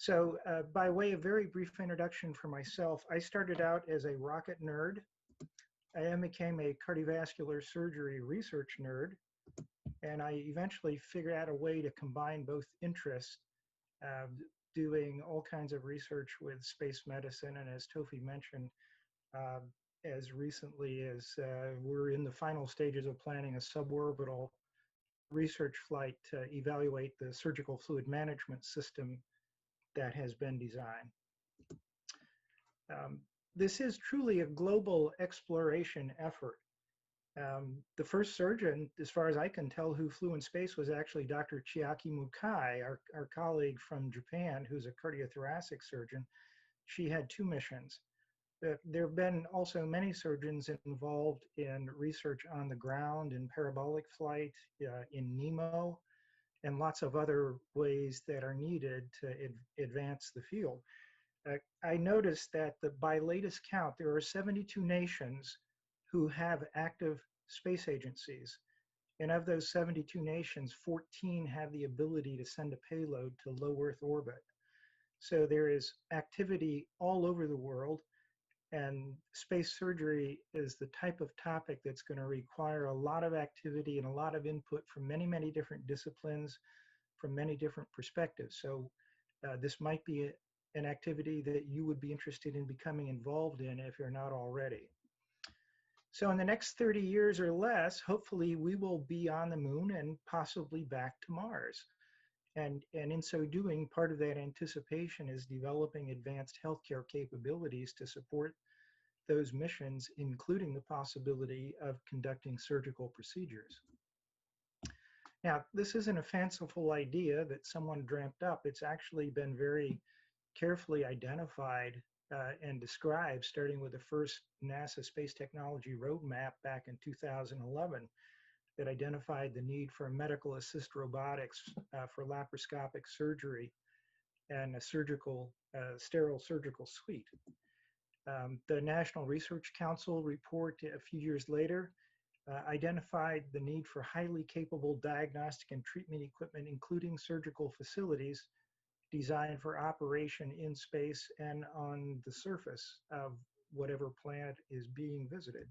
So by way of very brief introduction for myself, I started out as a rocket nerd. I then became a cardiovascular surgery research nerd, and I eventually figured out a way to combine both interests, doing all kinds of research with space medicine, and as Tovy mentioned, as recently as we're in the final stages of planning a suborbital research flight to evaluate the surgical fluid management system that has been designed. This is truly a global exploration effort. The first surgeon, as far as I can tell, who flew in space was actually Dr. Chiaki Mukai, our colleague from Japan, who's a cardiothoracic surgeon. She had 2 missions. There have been also many surgeons involved in research on the ground, in parabolic flight, in NEMO, and lots of other ways that are needed to advance the field. I noticed that by latest count, there are 72 nations who have active space agencies. And of those 72 nations, 14 have the ability to send a payload to low Earth orbit. So there is activity all over the world, and space surgery is the type of topic that's going to require a lot of activity and a lot of input from many, many different disciplines, from many different perspectives. So this might be an activity that you would be interested in becoming involved in if you're not already. So in the next 30 years or less, hopefully we will be on the moon and possibly back to Mars. And in so doing, part of that anticipation is developing advanced healthcare capabilities to support those missions, including the possibility of conducting surgical procedures. Now, this isn't a fanciful idea that someone dreamt up. It's actually been very carefully identified and described, starting with the first NASA space technology roadmap back in 2011 that identified the need for medical assist robotics for laparoscopic surgery and a sterile surgical suite. The National Research Council report a few years later identified the need for highly capable diagnostic and treatment equipment, including surgical facilities designed for operation in space and on the surface of whatever planet is being visited.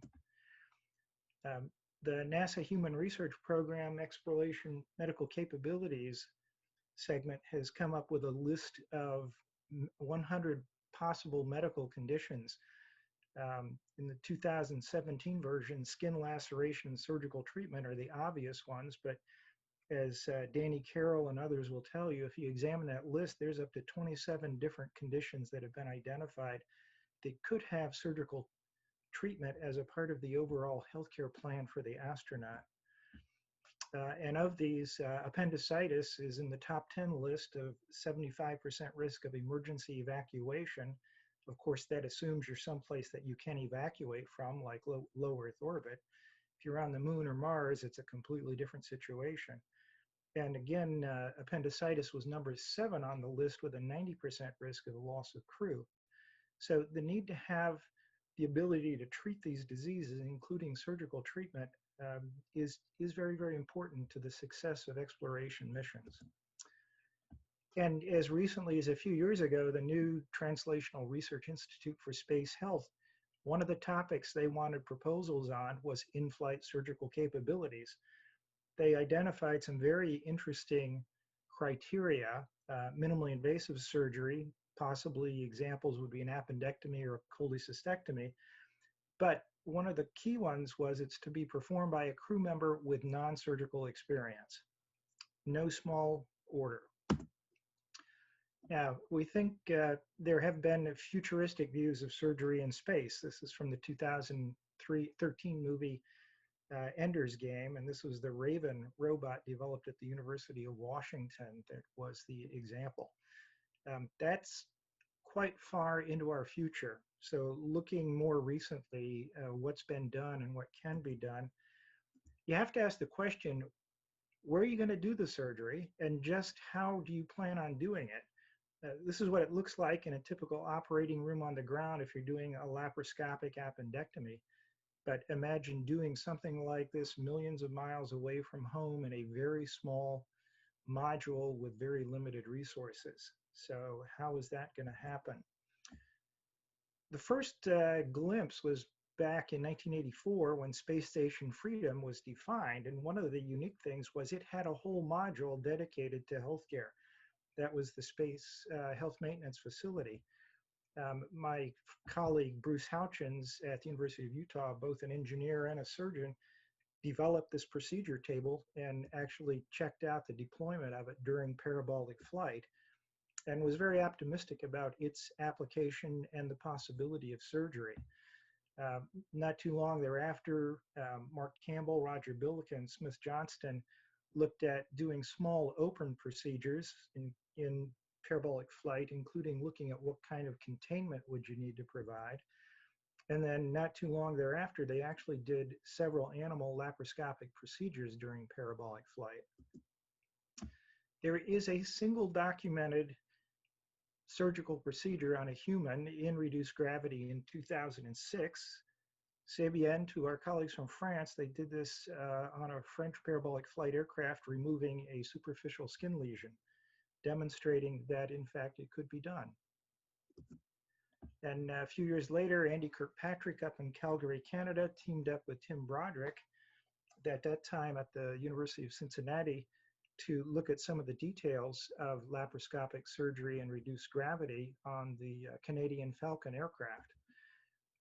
The NASA Human Research Program Exploration Medical Capabilities segment has come up with a list of 100 possible medical conditions. In the 2017 version, skin laceration and surgical treatment are the obvious ones, but as Danny Carroll and others will tell you, if you examine that list, there's up to 27 different conditions that have been identified that could have surgical treatment as a part of the overall healthcare plan for the astronaut. And of these, appendicitis is in the top 10 list of 75% risk of emergency evacuation. Of course, that assumes you're someplace that you can evacuate from, like low Earth orbit. If you're on the moon or Mars, it's a completely different situation. And again, appendicitis was number 7 on the list with a 90% risk of the loss of crew. So the need to have the ability to treat these diseases, including surgical treatment, is very, very important to the success of exploration missions. And as recently as a few years ago, the new Translational Research Institute for Space Health, one of the topics they wanted proposals on was in-flight surgical capabilities. They identified some very interesting criteria, minimally invasive surgery, possibly examples would be an appendectomy or a cholecystectomy. But one of the key ones was it's to be performed by a crew member with non-surgical experience. No small order. Now, we think there have been futuristic views of surgery in space. This is from the 2013 movie Ender's Game, and this was the Raven robot developed at the University of Washington that was the example. That's quite far into our future. So looking more recently, what's been done and what can be done, you have to ask the question, where are you going to do the surgery, and just how do you plan on doing it? This is what it looks like in a typical operating room on the ground if you're doing a laparoscopic appendectomy. But imagine doing something like this millions of miles away from home in a very small module with very limited resources. So how is that going to happen? The first glimpse was back in 1984 when Space Station Freedom was defined. And one of the unique things was it had a whole module dedicated to healthcare. That was the Space Health Maintenance Facility. My colleague Bruce Houchins at the University of Utah, both an engineer and a surgeon, developed this procedure table and actually checked out the deployment of it during parabolic flight, and was very optimistic about its application and the possibility of surgery. Not too long thereafter, Mark Campbell, Roger Billick, and Smith Johnston looked at doing small open procedures in parabolic flight, including looking at what kind of containment would you need to provide. And then not too long thereafter, they actually did several animal laparoscopic procedures during parabolic flight. There is a single documented surgical procedure on a human in reduced gravity in 2006. C'est bien to our colleagues from France. They did this on a French parabolic flight aircraft, removing a superficial skin lesion, demonstrating that in fact it could be done. And a few years later, Andy Kirkpatrick up in Calgary, Canada, teamed up with Tim Broderick at that time at the University of Cincinnati to look at some of the details of laparoscopic surgery and reduced gravity on the Canadian Falcon aircraft.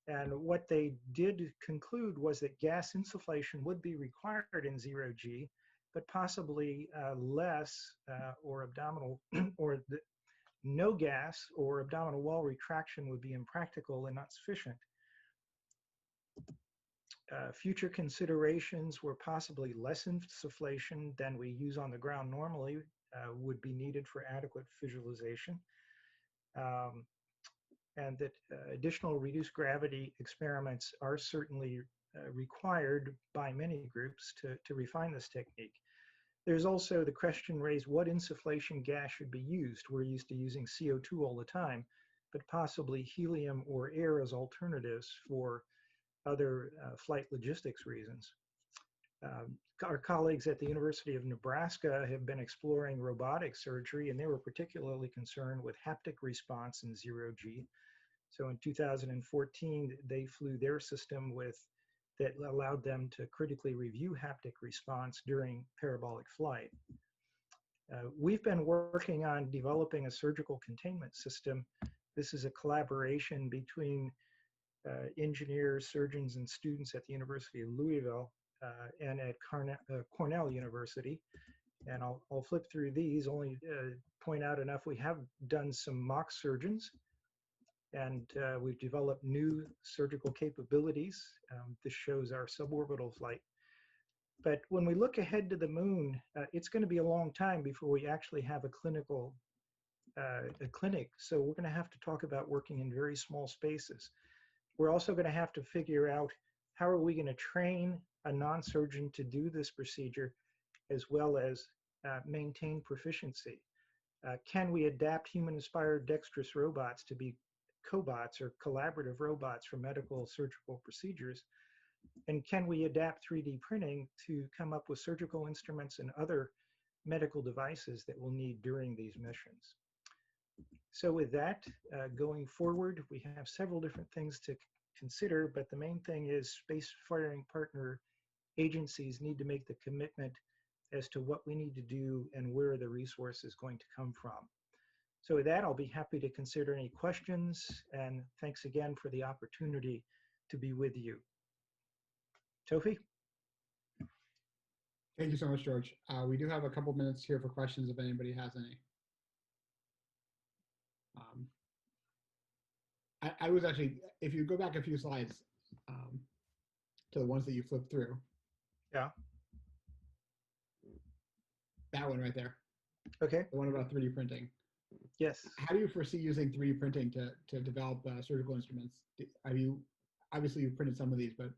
And what they did conclude was that gas insufflation would be required in 0G, but possibly less or abdominal or no gas or abdominal wall retraction would be impractical and not sufficient. Future considerations were possibly less insufflation than we use on the ground normally would be needed for adequate visualization. And that additional reduced gravity experiments are certainly required by many groups to refine this technique. There's also the question raised, what insufflation gas should be used? We're used to using CO2 all the time, but possibly helium or air as alternatives for other flight logistics reasons. Our colleagues at the University of Nebraska have been exploring robotic surgery, and they were particularly concerned with haptic response in 0G. So in 2014, they flew their system that allowed them to critically review haptic response during parabolic flight. We've been working on developing a surgical containment system. This is a collaboration between engineers, surgeons, and students at the University of Louisville and at Cornell University. And I'll flip through these, only point out enough. We have done some mock surgeons, and we've developed new surgical capabilities. This shows our suborbital flight. But when we look ahead to the moon, it's going to be a long time before we actually have a clinic. So we're going to have to talk about working in very small spaces. We're also going to have to figure out how are we going to train a non-surgeon to do this procedure, as well as maintain proficiency. Can we adapt human-inspired dexterous robots to be cobots or collaborative robots for medical surgical procedures? And can we adapt 3D printing to come up with surgical instruments and other medical devices that we'll need during these missions? So with that, going forward, we have several different things to consider, but the main thing is spacefaring partner agencies need to make the commitment as to what we need to do and where the resource is going to come from. So with that, I'll be happy to consider any questions, and thanks again for the opportunity to be with you. Tovy? Thank you so much, George. We do have a couple minutes here for questions if anybody has any. I was actually, if you go back a few slides to the ones that you flipped through. Yeah. That one right there. Okay. The one about 3D printing. Yes. How do you foresee using 3D printing to develop surgical instruments? Obviously you've printed some of these, but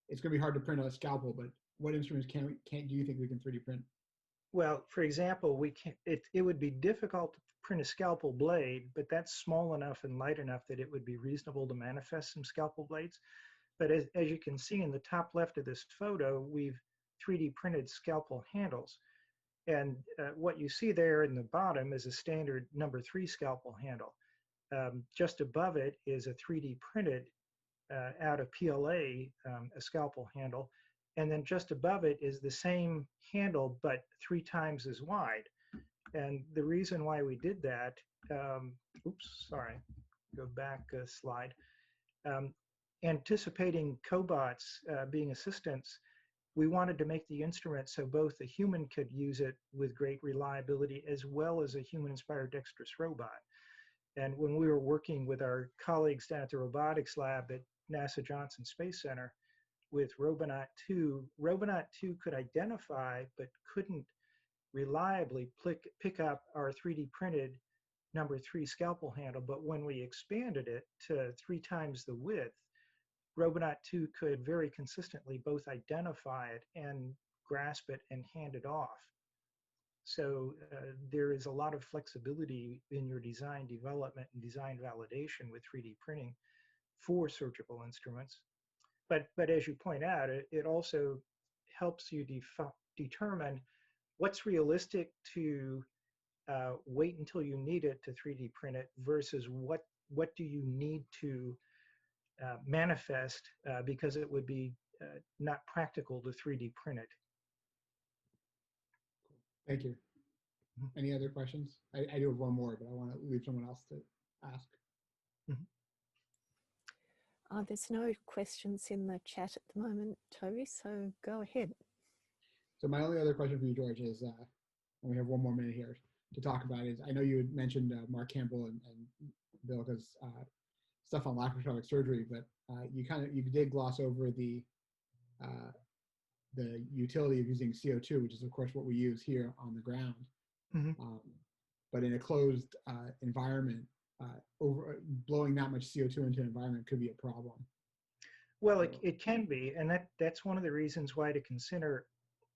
it's going to be hard to print a scalpel, but what instruments do you think we can 3D print? Well, for example, it would be difficult to print a scalpel blade, but that's small enough and light enough that it would be reasonable to manifest some scalpel blades. But as you can see in the top left of this photo, we've 3D printed scalpel handles. And what you see there in the bottom is a standard number 3 scalpel handle. Just above it is a 3D printed out of PLA, a scalpel handle. And then just above it is the same handle, but 3 times as wide. And the reason why we did that, oops, sorry, go back a slide. Anticipating cobots being assistants, we wanted to make the instrument so both a human could use it with great reliability as well as a human-inspired dexterous robot. And when we were working with our colleagues down at the robotics lab at NASA Johnson Space Center with Robonaut 2, Robonaut 2 could identify but couldn't reliably pick up our 3D printed number 3 scalpel handle. But when we expanded it to 3 times the width, Robonaut 2 could very consistently both identify it and grasp it and hand it off. So there is a lot of flexibility in your design development and design validation with 3D printing for surgical instruments. But as you point out, it also helps you determine what's realistic to wait until you need it to 3D print it versus what do you need to manifest because it would be not practical to 3D print it. Thank you. Any other questions? I do have one more, but I want to leave someone else to ask. There's no questions in the chat at the moment, Tovy, so go ahead. So my only other question for you, George, is, and we have one more minute here to talk about, is I know you had mentioned Mark Campbell and Bill because stuff on laparoscopic surgery, but you did gloss over the utility of using CO2, which is of course what we use here on the ground. But in a closed environment, blowing that much CO2 into an environment could be a problem. Well, it can be, and that's one of the reasons why to consider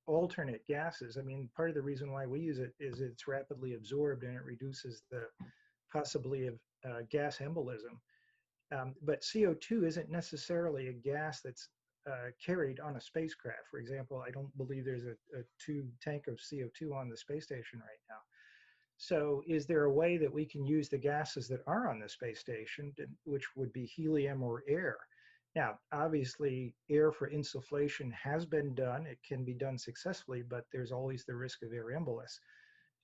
alternate gases. I mean, part of the reason why we use it is it's rapidly absorbed and it reduces the possibility of gas embolism. But CO2 isn't necessarily a gas that's carried on a spacecraft. For example, I don't believe there's a tube tank of CO2 on the space station right now. So is there a way that we can use the gases that are on the space station, which would be helium or air? Now, obviously, air for insufflation has been done. It can be done successfully, but there's always the risk of air embolus.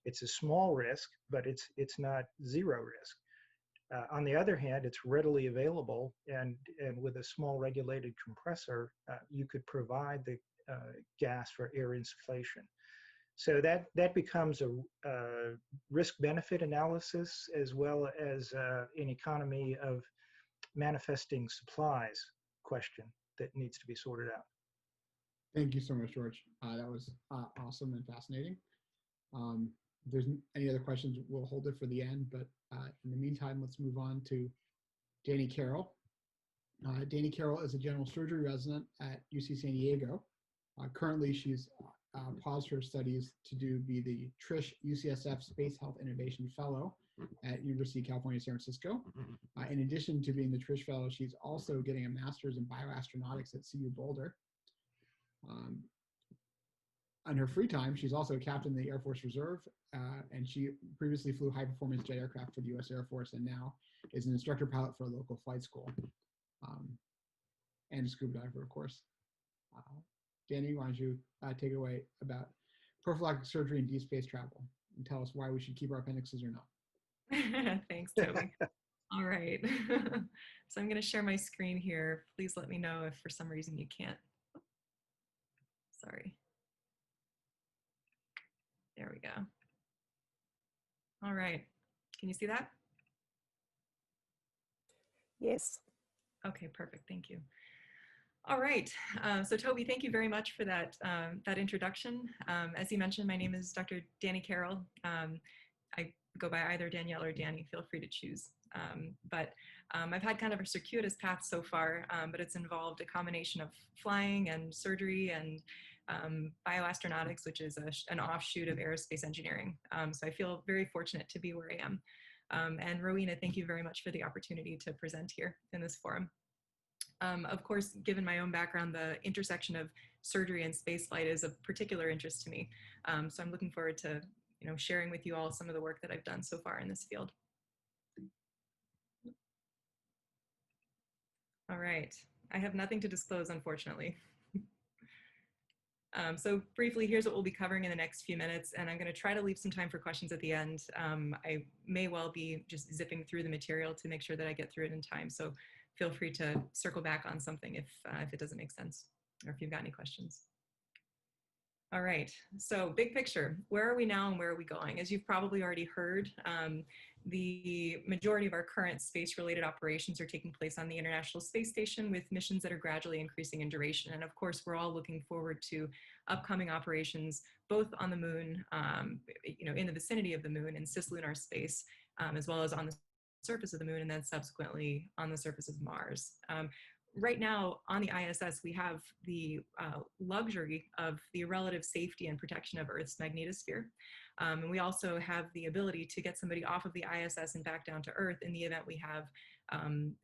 It's a small risk, but it's not zero risk. On the other hand, it's readily available, and with a small regulated compressor, you could provide the gas for air insufflation. So that becomes a risk-benefit analysis as well as an economy of manifesting supplies question that needs to be sorted out. Thank you so much, George. That was awesome and fascinating. If there's any other questions, we'll hold it for the end, but in the meantime, let's move on to Danny Carroll. Danny Carroll is a general surgery resident at UC San Diego. Currently, she's paused her studies to be the Trish UCSF Space Health Innovation Fellow at University of California, San Francisco. In addition to being the Trish Fellow, she's also getting a master's in bioastronautics at CU Boulder. On her free time, she's also a captain in the Air Force Reserve, and she previously flew high-performance jet aircraft for the U.S. Air Force and now is an instructor pilot for a local flight school, and a scuba diver, of course. Danny, why don't you take it away about prophylactic surgery and deep space travel and tell us why we should keep our appendixes or not. Thanks, Tovy. All right. So I'm going to share my screen here. Please let me know if for some reason you can't. Sorry. There we go. All right. Can you see that? Yes. Okay, perfect. Thank you. All right. So Tovy, thank you very much for that, that introduction. As you mentioned, my name is Dr. Danny Carroll. I go by either Danielle or Danny. Feel free to choose. But I've had kind of a circuitous path so far, but it's involved a combination of flying and surgery and bioastronautics, which is an offshoot of aerospace engineering. So I feel very fortunate to be where I am. And Rowena, thank you very much for the opportunity to present here in this forum. Of course, given my own background, the intersection of surgery and spaceflight is of particular interest to me. So I'm looking forward to sharing with you all some of the work that I've done so far in this field. All right, I have nothing to disclose, unfortunately. So briefly, here's what we'll be covering in the next few minutes, and I'm going to try to leave some time for questions at the end. I may well be just zipping through the material to make sure that I get through it in time, so feel free to circle back on something if it doesn't make sense, or if you've got any questions. All right, so big picture, where are we now and where are we going? As you've probably already heard, the majority of our current space-related operations are taking place on the International Space Station with missions that are gradually increasing in duration. And of course, we're all looking forward to upcoming operations, both on the moon, in the vicinity of the moon in cislunar space, as well as on the surface of the moon, and then subsequently on the surface of Mars. Right now on the ISS, we have the luxury of the relative safety and protection of Earth's magnetosphere. And we also have the ability to get somebody off of the ISS and back down to Earth in the event we have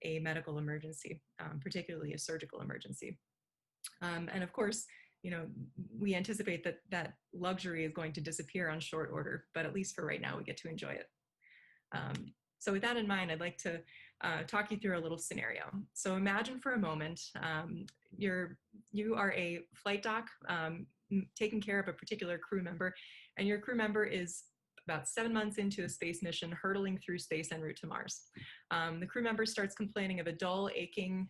a medical emergency, particularly a surgical emergency. And of course, we anticipate that that luxury is going to disappear on short order, but at least for right now, we get to enjoy it. So with that in mind, I'd like to talk you through a little scenario. So imagine for a moment, you are a flight doc taking care of a particular crew member, and your crew member is about 7 months into a space mission, hurtling through space en route to Mars. The crew member starts complaining of a dull, aching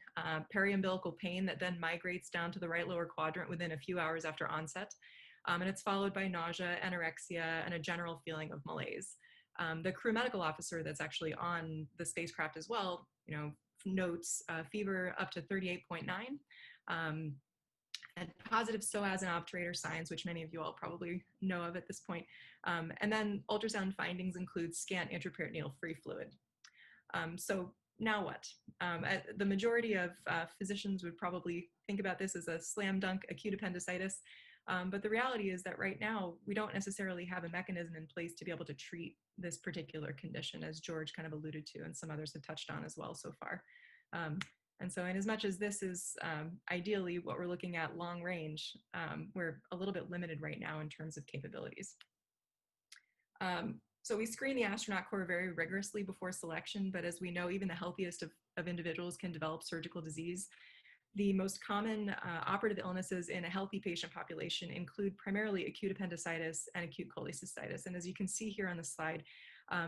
periumbilical pain that then migrates down to the right lower quadrant within a few hours after onset. And it's followed by nausea, anorexia, and a general feeling of malaise. The crew medical officer that's actually on the spacecraft as well, notes fever up to 38.9, and positive psoas and obturator signs, which many of you all probably know of at this point. And then ultrasound findings include scant intraperitoneal free fluid. So now what? The majority of physicians would probably think about this as a slam dunk acute appendicitis. But the reality is that right now, we don't necessarily have a mechanism in place to be able to treat this particular condition, as George kind of alluded to, and some others have touched on as well so far. And so in as much as this is ideally what we're looking at long range, we're a little bit limited right now in terms of capabilities. So we screen the astronaut corps very rigorously before selection, but as we know, even the healthiest of individuals can develop surgical disease. The most common operative illnesses in a healthy patient population include primarily acute appendicitis and acute cholecystitis. And as you can see here on the slide,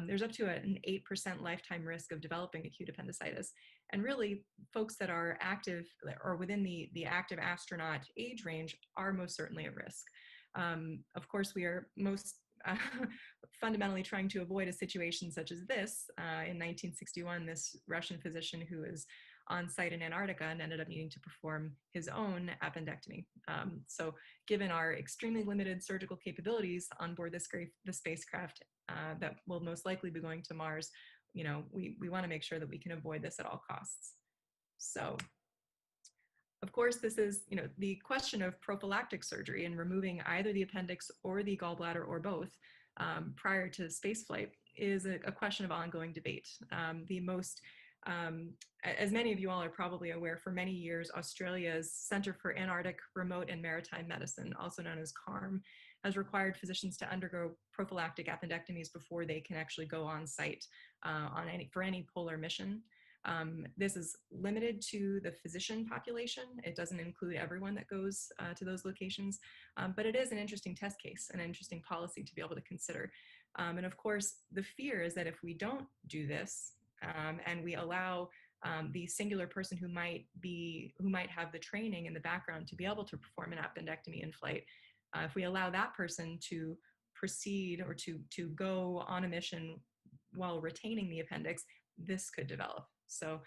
there's up to an 8% lifetime risk of developing acute appendicitis. And really, folks that are active or within the active astronaut age range are most certainly at risk. Of course, we are most fundamentally trying to avoid a situation such as this. In 1961, this Russian physician who was on site in Antarctica and ended up needing to perform his own appendectomy. So given our extremely limited surgical capabilities on board the spacecraft that will most likely be going to Mars, we want to make sure that we can avoid this at all costs. So of course, this is the question of prophylactic surgery and removing either the appendix or the gallbladder or both prior to spaceflight is a question of ongoing debate. As many of you all are probably aware, for many years, Australia's Centre for Antarctic, Remote and Maritime Medicine, also known as CARM, has required physicians to undergo prophylactic appendectomies before they can actually go on site for any polar mission. This is limited to the physician population. It doesn't include everyone that goes to those locations, but it is an interesting test case, an interesting policy to be able to consider. And of course, the fear is that if we don't do this, and we allow the singular person who might have the training in the background to be able to perform an appendectomy in flight, if we allow that person to proceed or to go on a mission while retaining the appendix, this could develop. So,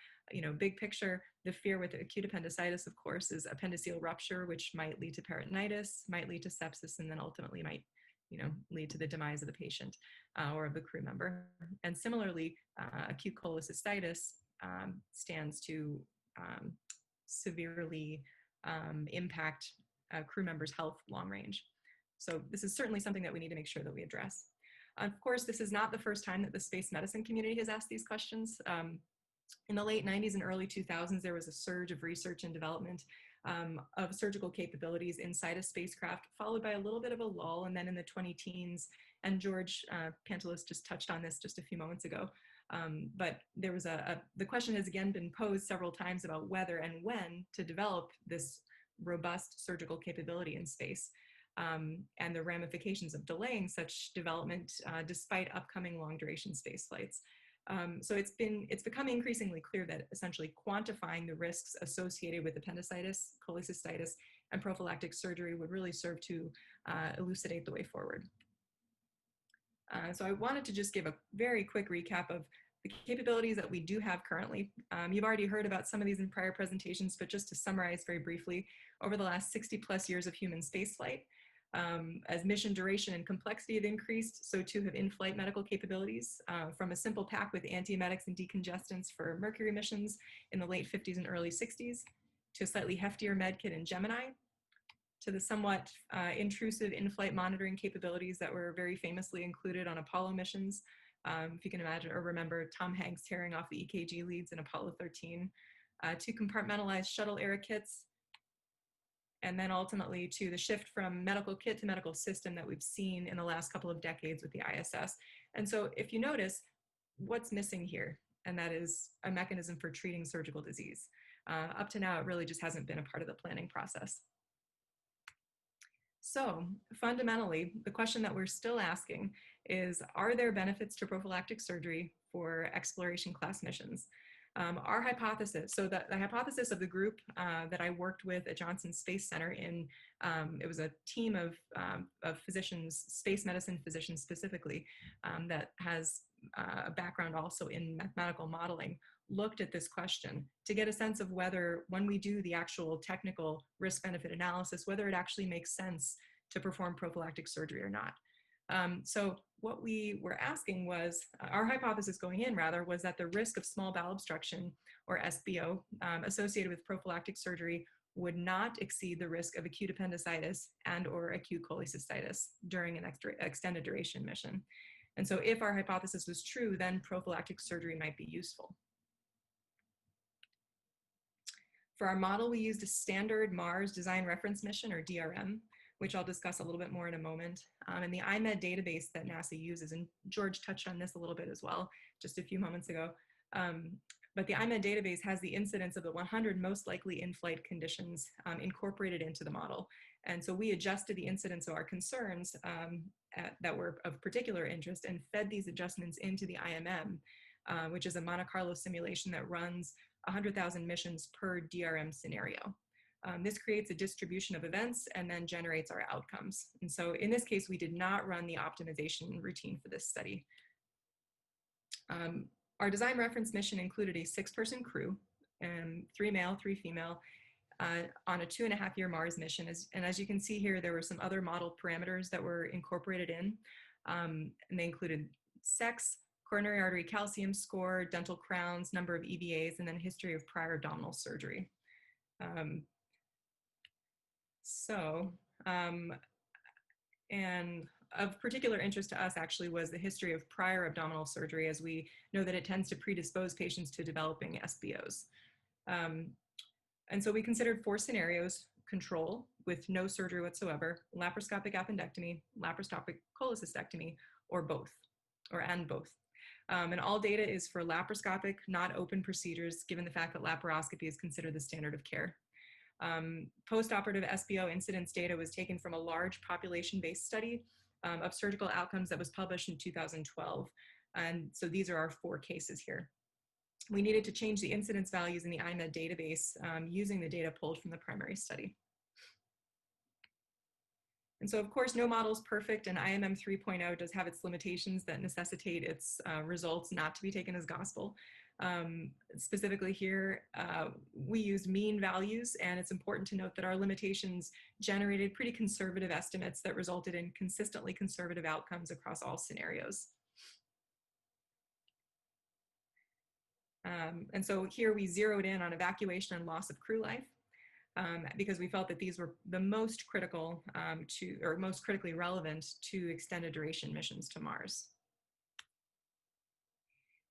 big picture, the fear with acute appendicitis, of course, is appendiceal rupture, which might lead to peritonitis, might lead to sepsis, and then ultimately might lead to the demise of the patient or of the crew member. And similarly, acute cholecystitis stands to severely impact crew members' health long range. So this is certainly something that we need to make sure that we address. Of course, this is not the first time that the space medicine community has asked these questions. In the late 90s and early 2000s, there was a surge of research and development of surgical capabilities inside a spacecraft, followed by a little bit of a lull. And then in the 20-teens, and George Pantalos just touched on this just a few moments ago, but there was the question has again been posed several times about whether and when to develop this robust surgical capability in space, and the ramifications of delaying such development despite upcoming long duration space flights. So it's become increasingly clear that essentially quantifying the risks associated with appendicitis, cholecystitis, and prophylactic surgery would really serve to elucidate the way forward. So I wanted to just give a very quick recap of the capabilities that we do have currently. You've already heard about some of these in prior presentations, but just to summarize very briefly, over the last 60+ years of human spaceflight, as mission duration and complexity have increased, so too have in-flight medical capabilities, from a simple pack with antiemetics and decongestants for Mercury missions in the late 50s and early 60s, to a slightly heftier med kit in Gemini, to the somewhat intrusive in-flight monitoring capabilities that were very famously included on Apollo missions. If you can imagine or remember Tom Hanks tearing off the EKG leads in Apollo 13, to compartmentalized shuttle era kits, and then ultimately to the shift from medical kit to medical system that we've seen in the last couple of decades with the ISS. And so if you notice, what's missing here? And that is a mechanism for treating surgical disease. Up to now, it really just hasn't been a part of the planning process. So fundamentally, the question that we're still asking is, are there benefits to prophylactic surgery for exploration class missions? Our hypothesis, so the hypothesis of the group that I worked with at Johnson Space Center in, it was a team of physicians, space medicine physicians specifically, that has a background also in mathematical modeling, looked at this question to get a sense of whether, when we do the actual technical risk-benefit analysis, whether it actually makes sense to perform prophylactic surgery or not. So what we were asking was, our hypothesis going in rather, was that the risk of small bowel obstruction, or SBO, associated with prophylactic surgery would not exceed the risk of acute appendicitis and or acute cholecystitis during an extended duration mission. And so if our hypothesis was true, then prophylactic surgery might be useful. For our model, we used a standard Mars design reference mission, or DRM, which I'll discuss a little bit more in a moment, and the IMED database that NASA uses, and George touched on this a little bit as well, just a few moments ago. But the IMED database has the incidence of the 100 most likely in-flight conditions incorporated into the model. And so we adjusted the incidence of our concerns that were of particular interest and fed these adjustments into the IMM, which is a Monte Carlo simulation that runs 100,000 missions per DRM scenario. This creates a distribution of events and then generates our outcomes. And so in this case, we did not run the optimization routine for this study. Our design reference mission included a 6-person crew, 3 male, 3 female, on a 2.5-year Mars mission. And as you can see here, there were some other model parameters that were incorporated in, and they included sex, coronary artery calcium score, dental crowns, number of EVAs, and then history of prior abdominal surgery. And of particular interest to us actually was the history of prior abdominal surgery, as we know that it tends to predispose patients to developing SBOs. And so we considered 4 scenarios: control with no surgery whatsoever, laparoscopic appendectomy, laparoscopic cholecystectomy, or both, and both. And all data is for laparoscopic, not open procedures, given the fact that laparoscopy is considered the standard of care. Post-operative SBO incidence data was taken from a large population-based study of surgical outcomes that was published in 2012. And so these are our 4 cases here. We needed to change the incidence values in the IMED database using the data pulled from the primary study. And so, of course, no model is perfect, and IMM 3.0 does have its limitations that necessitate its results not to be taken as gospel. Specifically here, we used mean values, and it's important to note that our limitations generated pretty conservative estimates that resulted in consistently conservative outcomes across all scenarios. And so here we zeroed in on evacuation and loss of crew life, because we felt that these were the most critical most critically relevant to extended duration missions to Mars.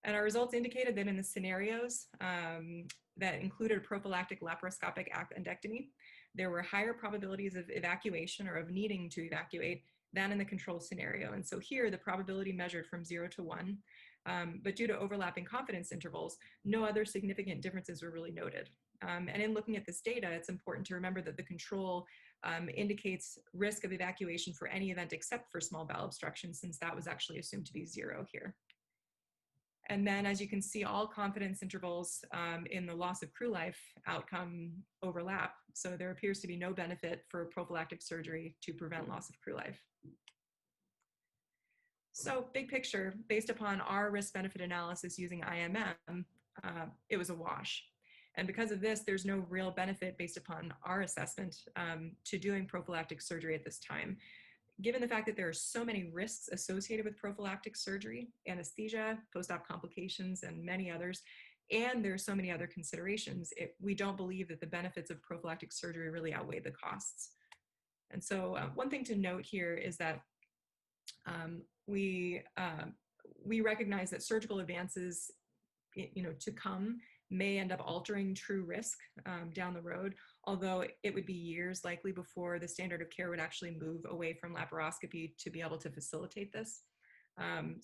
And our results indicated that in the scenarios that included a prophylactic laparoscopic appendectomy, there were higher probabilities of evacuation or of needing to evacuate than in the control scenario. And so here, the probability measured from 0 to 1, but due to overlapping confidence intervals, no other significant differences were really noted. And in looking at this data, it's important to remember that the control indicates risk of evacuation for any event except for small bowel obstruction, since that was actually assumed to be 0 here. And then, as you can see, all confidence intervals in the loss of crew life outcome overlap. So there appears to be no benefit for prophylactic surgery to prevent loss of crew life. So big picture, based upon our risk-benefit analysis using IMM, it was a wash. And because of this, there's no real benefit based upon our assessment to doing prophylactic surgery at this time. Given the fact that there are so many risks associated with prophylactic surgery, anesthesia, post-op complications, and many others, and there are so many other considerations, we don't believe that the benefits of prophylactic surgery really outweigh the costs. And so one thing to note here is that we recognize that surgical advances, to come may end up altering true risk down the road, although it would be years likely before the standard of care would actually move away from laparoscopy to be able to facilitate this. All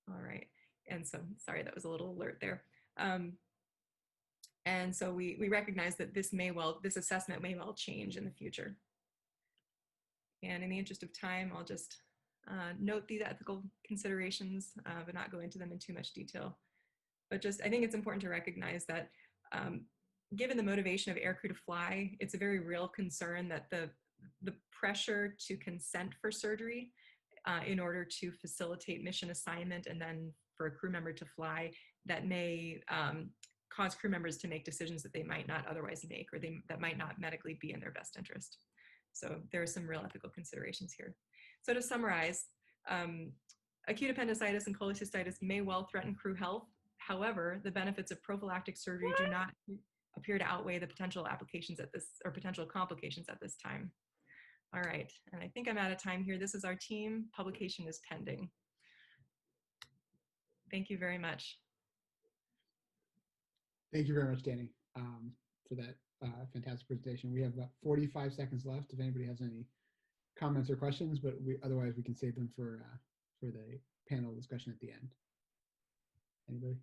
right, and so, sorry, that was a little alert there. And so we recognize that this assessment may well change in the future. And in the interest of time, I'll just note these ethical considerations, but not go into them in too much detail. But I think it's important to recognize that given the motivation of aircrew to fly, it's a very real concern that the pressure to consent for surgery in order to facilitate mission assignment and then for a crew member to fly, that may cause crew members to make decisions that they might not otherwise make, or that might not medically be in their best interest. So there are some real ethical considerations here. So to summarize, acute appendicitis and cholecystitis may well threaten crew health. However, the benefits of prophylactic surgery do not appear to outweigh the potential applications potential complications at this time. All right, and I think I'm out of time here. This is our team. Publication is pending. Thank you very much. Thank you very much, Danny, for that fantastic presentation. We have about 45 seconds left if anybody has any comments or questions, but otherwise we can save them for the panel discussion at the end. Anybody?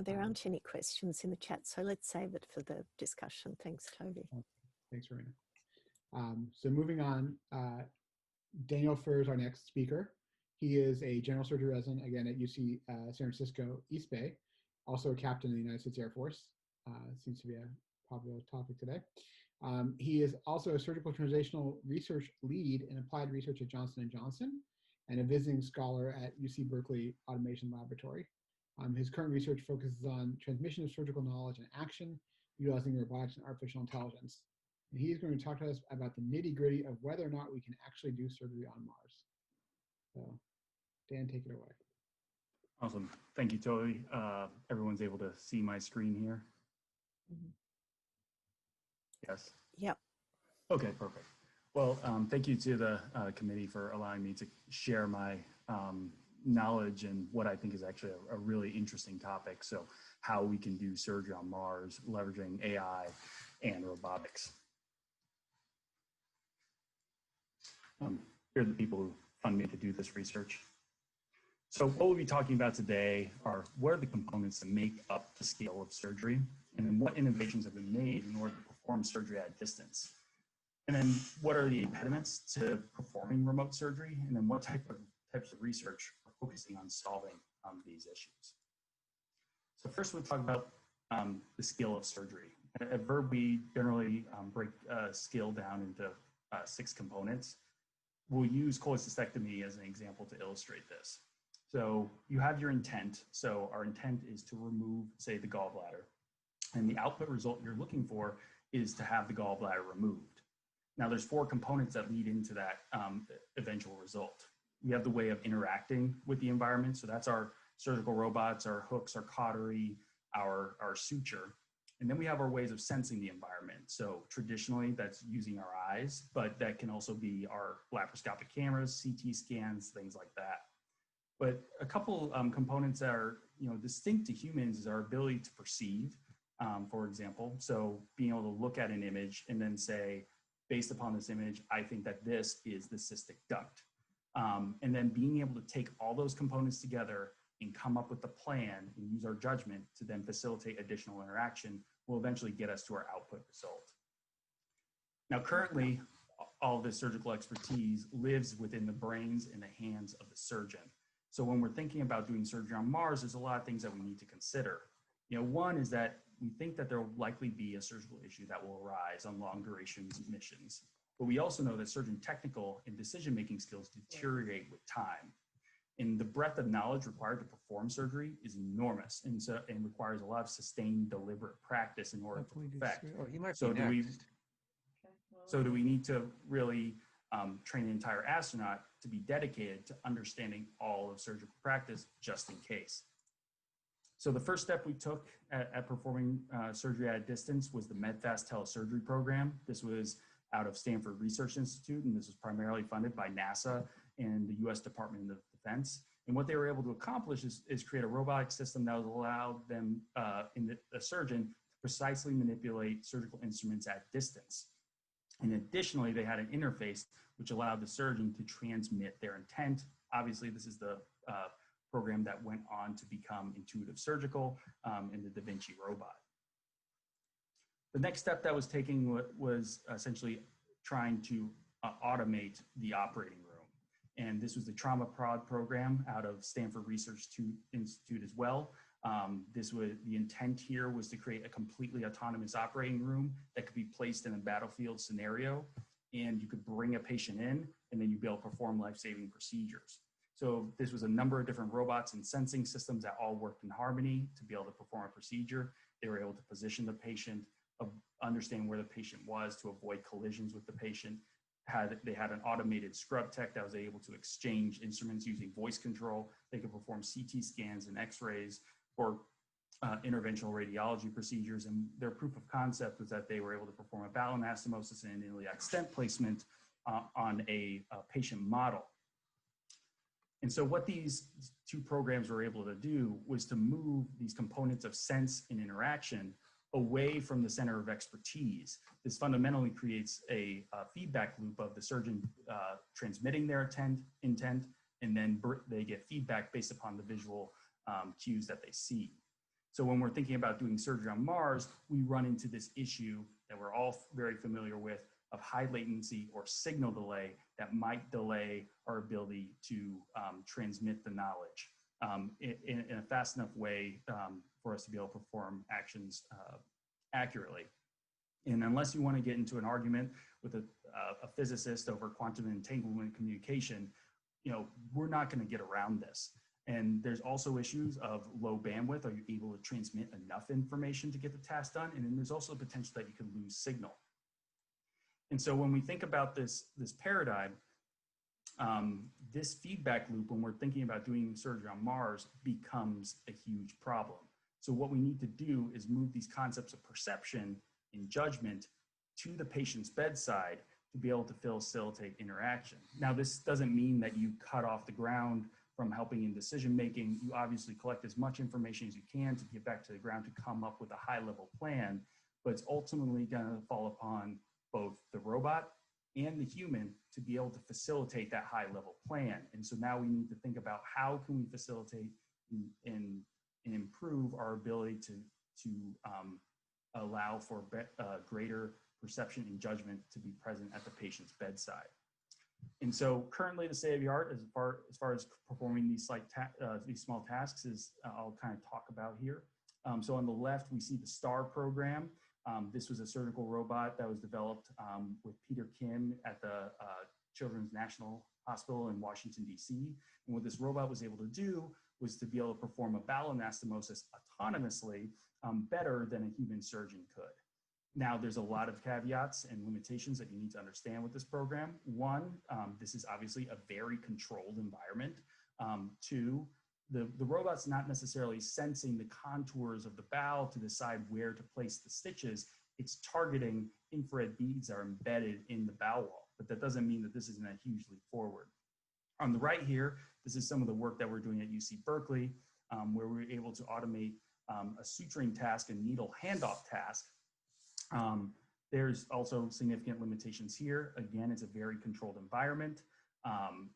There aren't any questions in the chat, so let's save it for the discussion. Thanks, Tovy. Thanks, Rowena. So moving on, Danielle Furr is our next speaker. He is a general surgery resident, again, at UC San Francisco East Bay, also a captain in the United States Air Force. Seems to be a popular topic today. He is also a surgical translational research lead in applied research at Johnson & Johnson and a visiting scholar at UC Berkeley Automation Laboratory. His current research focuses on transmission of surgical knowledge and action utilizing robotics and artificial intelligence. And he's going to talk to us about the nitty-gritty of whether or not we can actually do surgery on Mars. So, Dan, take it away. Awesome. Thank you, Tovy. Everyone's able to see my screen here? Mm-hmm. Yes? Yep. Okay, perfect. Well, thank you to the committee for allowing me to share my knowledge and what I think is actually a really interesting topic. So how we can do surgery on Mars, leveraging AI and robotics. Here are the people who fund me to do this research. So what we'll be talking about today are what are the components that make up the scale of surgery, and then what innovations have been made in order to perform surgery at distance. And then what are the impediments to performing remote surgery, and then what types of research are focusing on solving these issues. So first we'll talk about the scale of surgery. At Verb, we generally break scale down into 6 components. We'll use cholecystectomy as an example to illustrate this. So you have your intent. So our intent is to remove, say, the gallbladder. And the output result you're looking for is to have the gallbladder removed. Now there's 4 components that lead into that eventual result. We have the way of interacting with the environment. So that's our surgical robots, our hooks, our cautery, our suture. And then we have our ways of sensing the environment. So traditionally, that's using our eyes, but that can also be our laparoscopic cameras, CT scans, things like that. But a couple components that are distinct to humans is our ability to perceive, for example. So being able to look at an image and then say, based upon this image, I think that this is the cystic duct. And then being able to take all those components together and come up with a plan and use our judgment to then facilitate additional interaction will eventually get us to our output result. Now, currently, all of this surgical expertise lives within the brains and the hands of the surgeon. So when we're thinking about doing surgery on Mars, there's a lot of things that we need to consider. One is that we think that there will likely be a surgical issue that will arise on long duration missions. But we also know that surgeon technical and decision-making skills deteriorate with time. And the breadth of knowledge required to perform surgery is enormous and requires a lot of sustained, deliberate practice in order to perfect. So do we need to really train an entire astronaut to be dedicated to understanding all of surgical practice just in case? So the first step we took at performing surgery at a distance was the MedFast telesurgery program. This was out of Stanford Research Institute, and this was primarily funded by NASA and the US Department of Defense. And what they were able to accomplish is create a robotic system that would allow them, a surgeon, to precisely manipulate surgical instruments at distance. And additionally, they had an interface which allowed the surgeon to transmit their intent. Obviously, this is the program that went on to become Intuitive Surgical and the Da Vinci robot. The next step that was taken was essentially trying to automate the operating room. And this was the Trauma Prod program out of Stanford Research Institute as well. The intent here was to create a completely autonomous operating room that could be placed in a battlefield scenario, and you could bring a patient in, and then you'd be able to perform life-saving procedures. So this was a number of different robots and sensing systems that all worked in harmony to be able to perform a procedure. They were able to position the patient, understand where the patient was to avoid collisions with the patient. They had an automated scrub tech that was able to exchange instruments using voice control. They could perform CT scans and x-rays for interventional radiology procedures. And their proof of concept was that they were able to perform a bowel anastomosis and an iliac stent placement on a patient model. And so what these two programs were able to do was to move these components of sense and interaction away from the center of expertise. This fundamentally creates a feedback loop of the surgeon transmitting their intent, and then they get feedback based upon the visual cues that they see. So when we're thinking about doing surgery on Mars, we run into this issue that we're all very familiar with of high latency or signal delay that might delay our ability to transmit the knowledge in a fast enough way for us to be able to perform actions accurately. And unless you want to get into an argument with a physicist over quantum entanglement communication, we're not going to get around this. And there's also issues of low bandwidth. Are you able to transmit enough information to get the task done? And then there's also the potential that you could lose signal. And so when we think about this paradigm, this feedback loop, when we're thinking about doing surgery on Mars, becomes a huge problem. So what we need to do is move these concepts of perception and judgment to the patient's bedside to be able to facilitate interaction. Now, this doesn't mean that you cut off the ground from helping in decision-making. You obviously collect as much information as you can to get back to the ground to come up with a high-level plan, but it's ultimately gonna fall upon both the robot and the human to be able to facilitate that high-level plan. And so now we need to think about how can we facilitate and improve our ability to allow for greater perception and judgment to be present at the patient's bedside. And so currently the state of the art as far as performing these small tasks is I'll kind of talk about here. So on the left, we see the STAR program. This was a surgical robot that was developed with Peter Kim at the Children's National Hospital in Washington, D.C. And what this robot was able to do was to be able to perform a bowel anastomosis autonomously better than a human surgeon could. Now, there's a lot of caveats and limitations that you need to understand with this program. One, this is obviously a very controlled environment. Two, the robot's not necessarily sensing the contours of the bowel to decide where to place the stitches. It's targeting infrared beads that are embedded in the bowel wall, but that doesn't mean that this isn't a huge leap forward. On the right here, this is some of the work that we're doing at UC Berkeley, where we were able to automate a suturing task and needle handoff task. There's also significant limitations here. Again, it's a very controlled environment,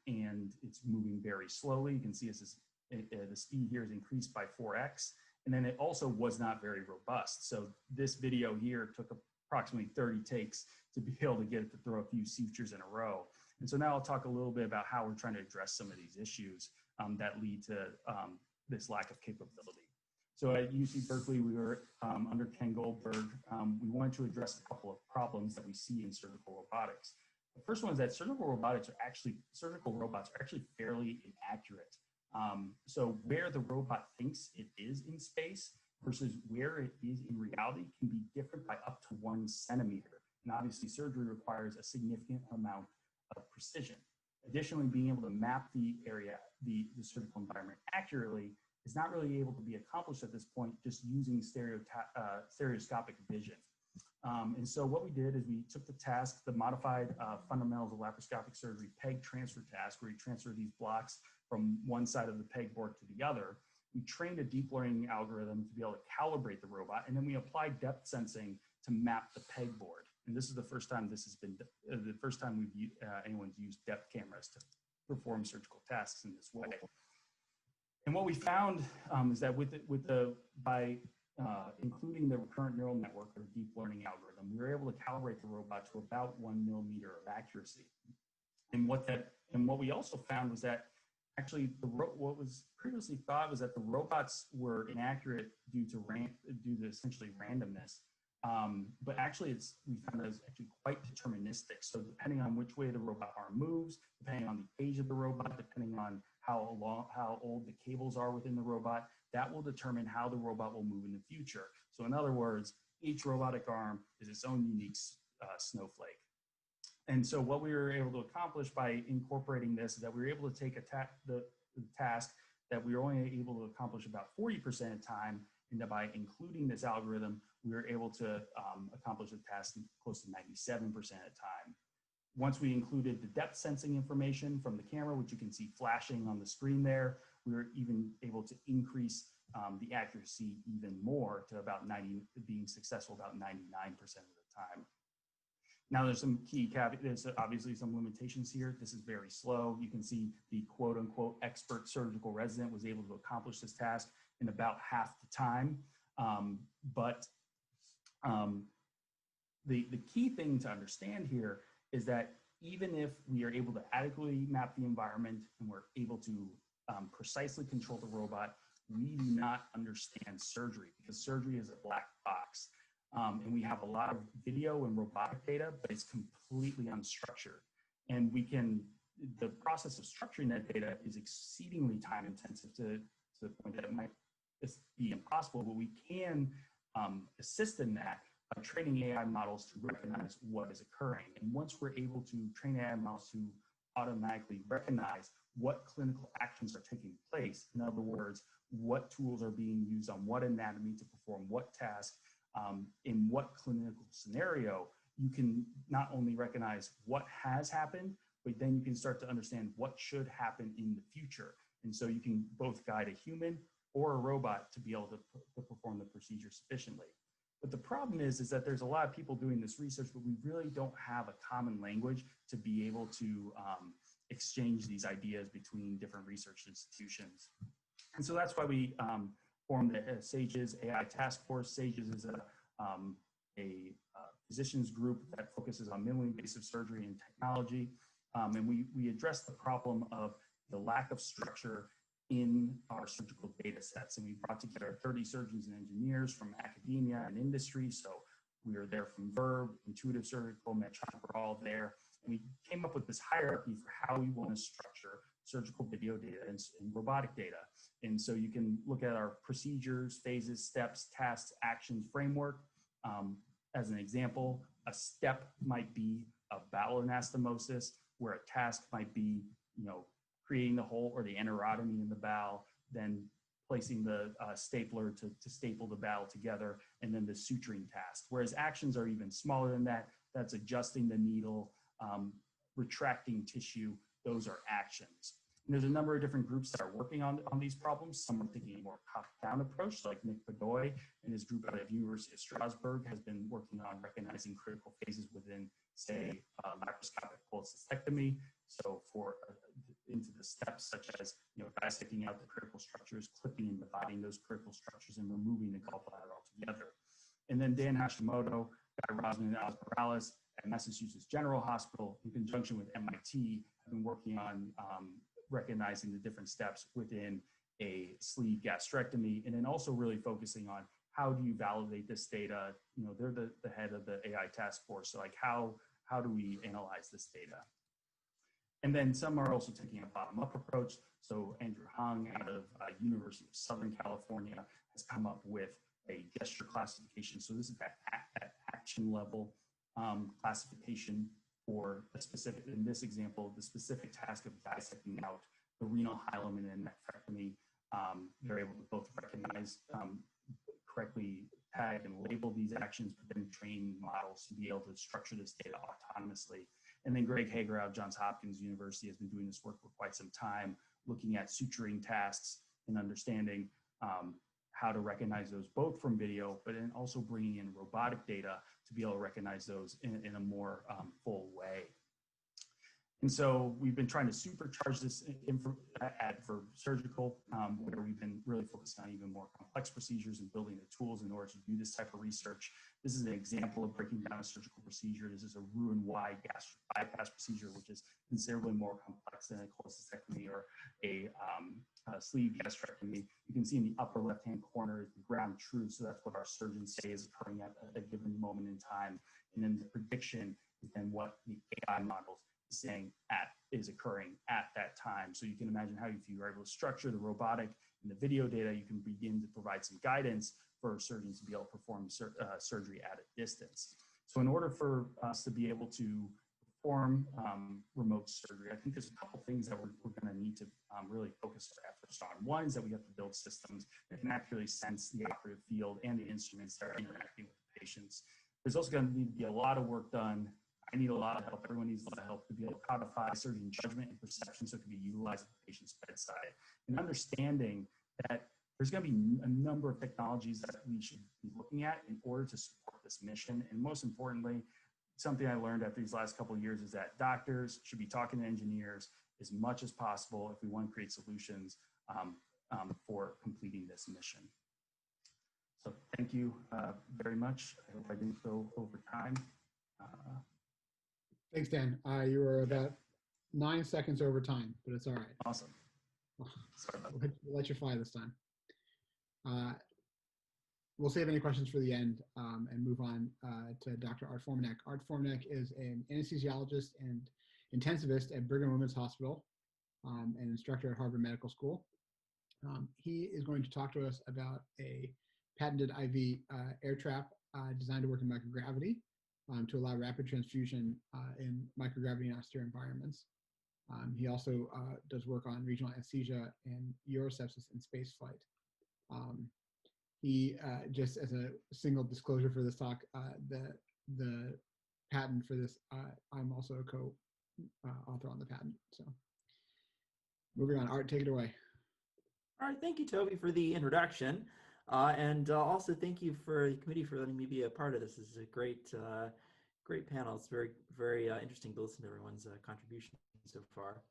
and it's moving very slowly. You can see the speed here is increased by 4x, and then it also was not very robust. So this video here took approximately 30 takes to be able to get it to throw a few sutures in a row. And so now I'll talk a little bit about how we're trying to address some of these issues that lead to this lack of capability. So at UC Berkeley, we were under Ken Goldberg. We wanted to address a couple of problems that we see in surgical robotics. The first one is that surgical robots are actually fairly inaccurate. So where the robot thinks it is in space versus where it is in reality can be different by up to 1 centimeter. And obviously surgery requires a significant amount of precision. Additionally, being able to map the area, the surgical environment accurately is not really able to be accomplished at this point just using stereoscopic vision. And so what we did is we took the task, the modified fundamentals of laparoscopic surgery peg transfer task, where you transfer these blocks from one side of the pegboard to the other. We trained a deep learning algorithm to be able to calibrate the robot, and then we applied depth sensing to map the pegboard. And this is the first time this has been the first time anyone's used depth cameras to perform surgical tasks in this way. And what we found is that by including the recurrent neural network or deep learning algorithm, we were able to calibrate the robot to about 1 millimeter of accuracy. And what we also found was that actually what was previously thought was that the robots were inaccurate due to essentially randomness. But actually we found that it's actually quite deterministic. So depending on which way the robot arm moves, depending on the age of the robot, depending on how old the cables are within the robot, that will determine how the robot will move in the future. So in other words, each robotic arm is its own unique snowflake. And so what we were able to accomplish by incorporating this is that we were able to take the task that we were only able to accomplish about 40% of the time, and that by including this algorithm, we were able to accomplish the task close to 97% of the time. Once we included the depth sensing information from the camera, which you can see flashing on the screen there, we were even able to increase the accuracy even more to about being successful about 99% of the time. Now there's some key caveats, there's obviously some limitations here. This is very slow. You can see the quote unquote expert surgical resident was able to accomplish this task in about half the time. The key thing to understand here is that even if we are able to adequately map the environment and we're able to precisely control the robot, we do not understand surgery because surgery is a black box. And we have a lot of video and robotic data, but it's completely unstructured. And the process of structuring that data is exceedingly time intensive to the point that it might be impossible, but we can assist in that by training AI models to recognize what is occurring. And once we're able to train AI models to automatically recognize what clinical actions are taking place, in other words, what tools are being used on what anatomy to perform what task, in what clinical scenario, you can not only recognize what has happened, but then you can start to understand what should happen in the future. And so you can both guide a human or a robot to be able to perform the procedure sufficiently. But the problem is that there's a lot of people doing this research, but we really don't have a common language to be able to exchange these ideas between different research institutions. And so that's why we formed the SAGES AI Task Force. SAGES is a physicians group that focuses on minimally invasive surgery and technology. And we address the problem of the lack of structure in our surgical data sets. And we brought together 30 surgeons and engineers from academia and industry. So we were there from Verb, Intuitive Surgical, Medtronic, we're all there. And we came up with this hierarchy for how we want to structure surgical video data and robotic data. And so you can look at our procedures, phases, steps, tasks, actions, framework. As an example, a step might be a bowel anastomosis, where a task might be, creating the hole or the enterotomy in the bowel, then placing the stapler to staple the bowel together, and then the suturing task. Whereas actions are even smaller than that. That's adjusting the needle, retracting tissue. Those are actions. And there's a number of different groups that are working on these problems. Some are taking a more top-down approach, like Nick Bedoy and his group out of University of Strasbourg has been working on recognizing critical phases within, say, laparoscopic cholecystectomy. So for into the steps such as dissecting out the critical structures, clipping and dividing those critical structures, and removing the gallbladder altogether. And then Dan Hashimoto, Guy Rosman, and Alex Morales at Massachusetts General Hospital, in conjunction with MIT, have been working on recognizing the different steps within a sleeve gastrectomy, and then also really focusing on how do you validate this data. They're the head of the AI task force, so like how do we analyze this data? And then some are also taking a bottom-up approach. So Andrew Hung out of University of Southern California has come up with a gesture classification. So this is that action level classification for a specific, in this example, the specific task of dissecting out the renal hilum and then nephrectomy. They're able to both recognize, correctly tag and label these actions, but then train models to be able to structure this data autonomously. And then Greg Hager out of Johns Hopkins University has been doing this work for quite some time, looking at suturing tasks and understanding how to recognize those both from video, but then also bringing in robotic data to be able to recognize those in a more full way. And so we've been trying to supercharge this ad for surgical, where we've been really focused on even more complex procedures and building the tools in order to do this type of research. This is an example of breaking down a surgical procedure. This is a Roux-en-Y gastric bypass procedure, which is considerably more complex than a cholecystectomy or a sleeve gastrectomy. You can see in the upper left-hand corner is the ground truth. So that's what our surgeons say is occurring at a given moment in time. And then the prediction is then what the AI models saying is occurring at that time. So you can imagine how if you are able to structure the robotic and the video data, you can begin to provide some guidance for surgeons to be able to perform surgery at a distance. So in order for us to be able to perform remote surgery, I think there's a couple things that we're going to need to really focus our efforts on. One is that we have to build systems that can accurately sense the operative field and the instruments that are interacting with the patients. There's also going to need to be a lot of work done. I need a lot of help. Everyone needs a lot of help to be able to codify surgeon judgment and perception so it can be utilized at the patient's bedside. And understanding that there's going to be a number of technologies that we should be looking at in order to support this mission. And most importantly, something I learned after these last couple of years is that doctors should be talking to engineers as much as possible if we want to create solutions for completing this mission. So thank you very much. I hope I didn't go over time. Thanks, Dan. You were about 9 seconds over time, but it's all right. Awesome. Sorry about that. We'll let you fly this time. We'll save any questions for the end and move on to Dr. Art Formanek. Art Formanek is an anesthesiologist and intensivist at Brigham and Women's Hospital and instructor at Harvard Medical School. He is going to talk to us about a patented IV air trap designed to work in microgravity to allow rapid transfusion in microgravity and austere environments. He also does work on regional anesthesia and urosepsis and spaceflight. He, just as a single disclosure for this talk, the patent for this, I'm also a co-author on the patent. So moving on, Art, take it away. All right, thank you, Tovy, for the introduction. And also thank you for the committee for letting me be a part of this. This is a great, great panel. It's very, very interesting to listen to everyone's contribution so far.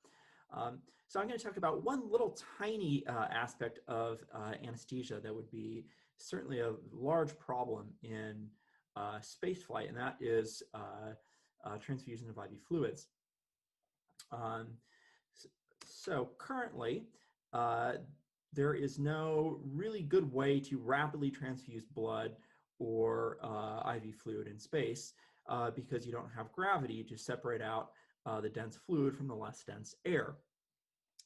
So I'm going to talk about one little tiny aspect of anesthesia that would be certainly a large problem in spaceflight, and that is transfusion of IV fluids. So currently, there is no really good way to rapidly transfuse blood or IV fluid in space because you don't have gravity to separate out the dense fluid from the less dense air.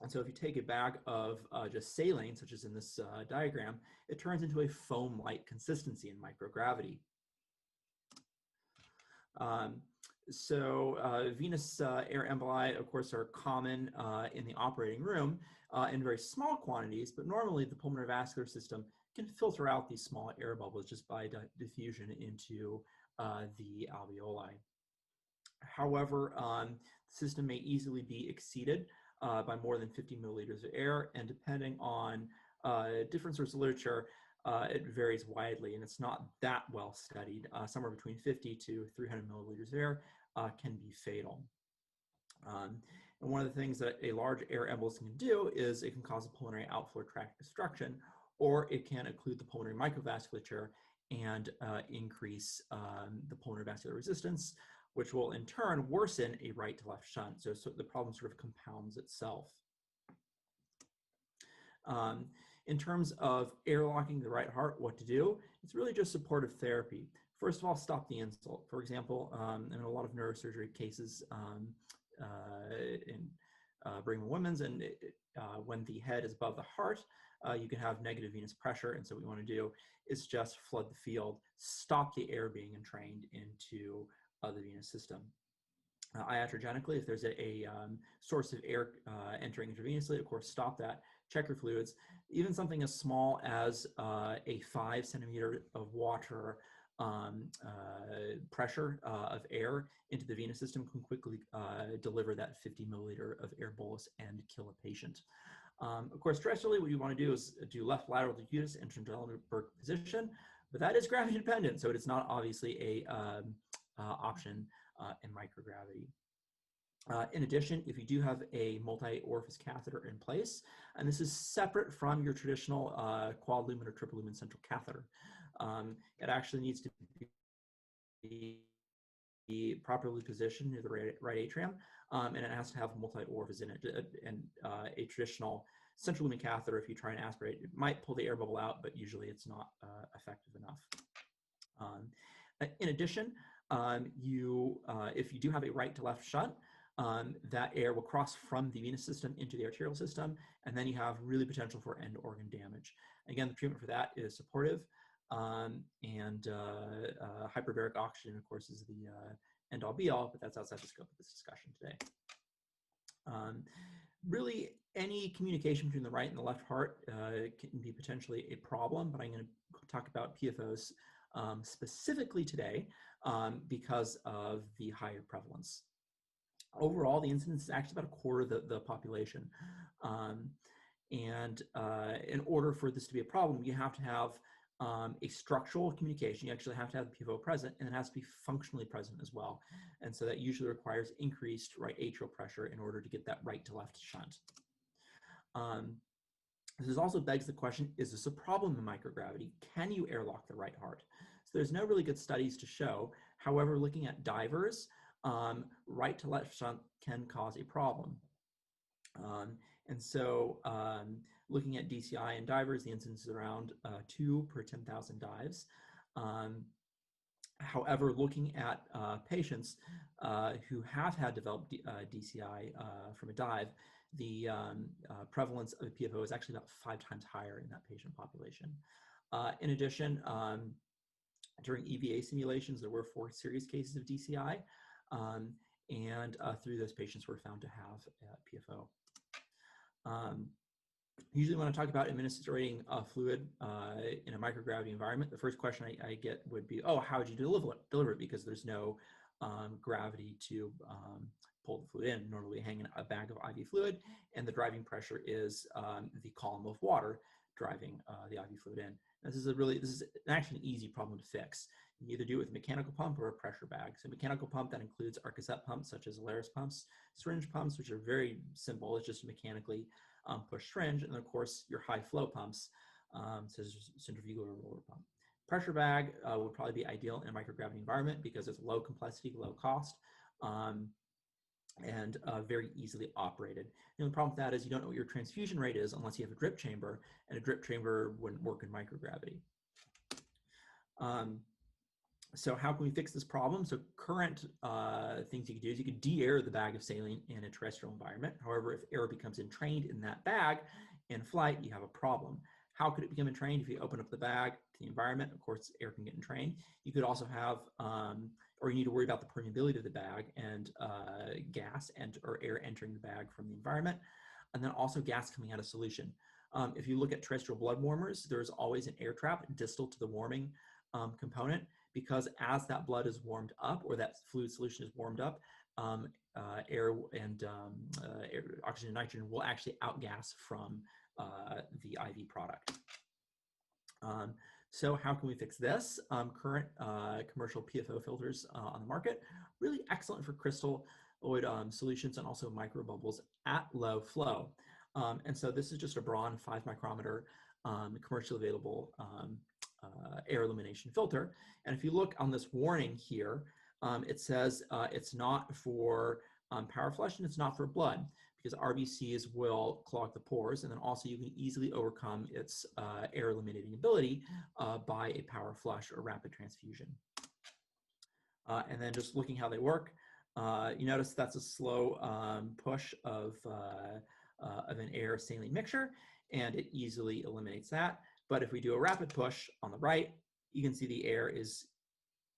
And so if you take a bag of just saline, such as in this diagram, it turns into a foam-like consistency in microgravity. Venous air emboli, of course, are common in the operating room, in very small quantities, but normally the pulmonary vascular system can filter out these small air bubbles just by diffusion into the alveoli. However, the system may easily be exceeded by more than 50 milliliters of air, and depending on different sources of literature, it varies widely, and it's not that well studied. Somewhere between 50 to 300 milliliters of air can be fatal. And one of the things that a large air embolism can do is it can cause a pulmonary outflow tract destruction, or it can occlude the pulmonary microvasculature and increase the pulmonary vascular resistance, which will in turn worsen a right to left shunt. So the problem sort of compounds itself. In terms of airlocking the right heart, what to do? It's really just supportive therapy. First of all, stop the insult. For example, in a lot of neurosurgery cases in Brigham and Women's, and when the head is above the heart, you can have negative venous pressure. And so what we want to do is just flood the field, stop the air being entrained into the venous system. Iatrogenically, if there's a source of air entering intravenously, of course, stop that. Check your fluids. Even something as small as a 5 centimeter of water pressure of air into the venous system can quickly deliver that 50 milliliter of air bolus and kill a patient. Of course, structurally, what you want to do is do left lateral decubitus in Trendelenburg position, but that is gravity dependent, so it is not obviously a option in microgravity. In addition, if you do have a multi-orifice catheter in place, and this is separate from your traditional quad lumen or triple lumen central catheter, it actually needs to be properly positioned near the right atrium, and it has to have multi-orifice in it. And a traditional central lumen catheter, if you try and aspirate, it might pull the air bubble out, but usually it's not effective enough. In addition, if you do have a right to left shunt, that air will cross from the venous system into the arterial system, and then you have really potential for end organ damage. Again, the treatment for that is supportive, and hyperbaric oxygen, of course, is the end all be all, but that's outside the scope of this discussion today. Really, any communication between the right and the left heart can be potentially a problem, but I'm going to talk about PFOs specifically today because of the higher prevalence. Overall, the incidence is actually about a quarter of the population. In order for this to be a problem, you have to have a structural communication. You actually have to have the PFO present, and it has to be functionally present as well. And so that usually requires increased right atrial pressure in order to get that right to left shunt. This also begs the question, is this a problem in microgravity? Can you airlock the right heart? So there's no really good studies to show. However, looking at divers, right to left shunt can cause a problem. And so looking at DCI and divers, the incidence is around 2 per 10,000 dives. However, looking at patients who have had developed DCI from a dive, the prevalence of PFO is actually about 5 times higher in that patient population. In addition, during EVA simulations, there were 4 serious cases of DCI, and 3 of those patients were found to have PFO. Usually when I talk about administering fluid in a microgravity environment, the first question I get would be, oh, how would you deliver it? Because there's no gravity to pull the fluid in. Normally hang in a bag of IV fluid, and the driving pressure is the column of water driving the IV fluid in. This is actually an easy problem to fix. You either do it with a mechanical pump or a pressure bag. So mechanical pump, that includes arcosette pumps such as Alaris pumps, syringe pumps, which are very simple. It's just mechanically push syringe, and of course your high flow pumps, such as centrifugal or roller pump. Pressure bag would probably be ideal in a microgravity environment because it's low complexity, low cost, and very easily operated. The problem with that is you don't know what your transfusion rate is unless you have a drip chamber, and a drip chamber wouldn't work in microgravity. So how can we fix this problem? So current things you could do is you could de-air the bag of saline in a terrestrial environment. However, if air becomes entrained in that bag in flight, you have a problem. How could it become entrained? If you open up the bag to the environment, of course, air can get entrained. You could also have, or you need to worry about the permeability of the bag and gas or air entering the bag from the environment. and then also gas coming out of solution. If you look at terrestrial blood warmers, there's always an air trap distal to the warming component, because as that blood is warmed up, or that fluid solution is warmed up, air and oxygen and nitrogen will actually outgas from the IV product. So how can we fix this? Current commercial PFO filters on the market, really excellent for crystalloid solutions and also microbubbles at low flow. And so this is just a Braun 5 micrometer commercially available air elimination filter. And if you look on this warning here, it says it's not for power flush and it's not for blood, because RBCs will clog the pores, and then also you can easily overcome its air eliminating ability by a power flush or rapid transfusion. And then just looking how they work, you notice that's a slow push of an air saline mixture, and it easily eliminates that. But if we do a rapid push on the right, you can see the air is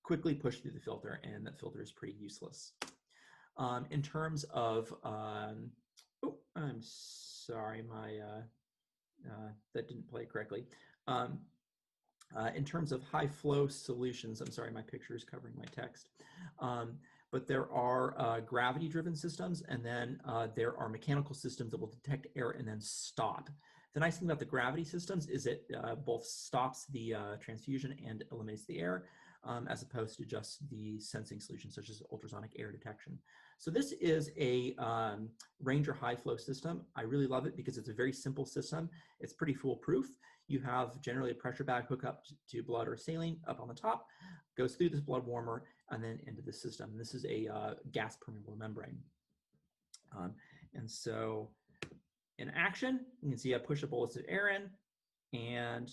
quickly pushed through the filter, and that filter is pretty useless. In terms of, oh, I'm sorry, my that didn't play correctly. In terms of high flow solutions, I'm sorry, my picture is covering my text. But there are gravity-driven systems, and then there are mechanical systems that will detect air and then stop. The nice thing about the gravity systems is it both stops the transfusion and eliminates the air, as opposed to just the sensing solutions such as ultrasonic air detection. So this is a Ranger high flow system. I really love it because it's a very simple system. It's pretty foolproof. You have generally a pressure bag hookup to blood or saline up on the top, goes through this blood warmer, and then into the system. This is a gas permeable membrane. And so in action, you can see I push a bolus of air in, and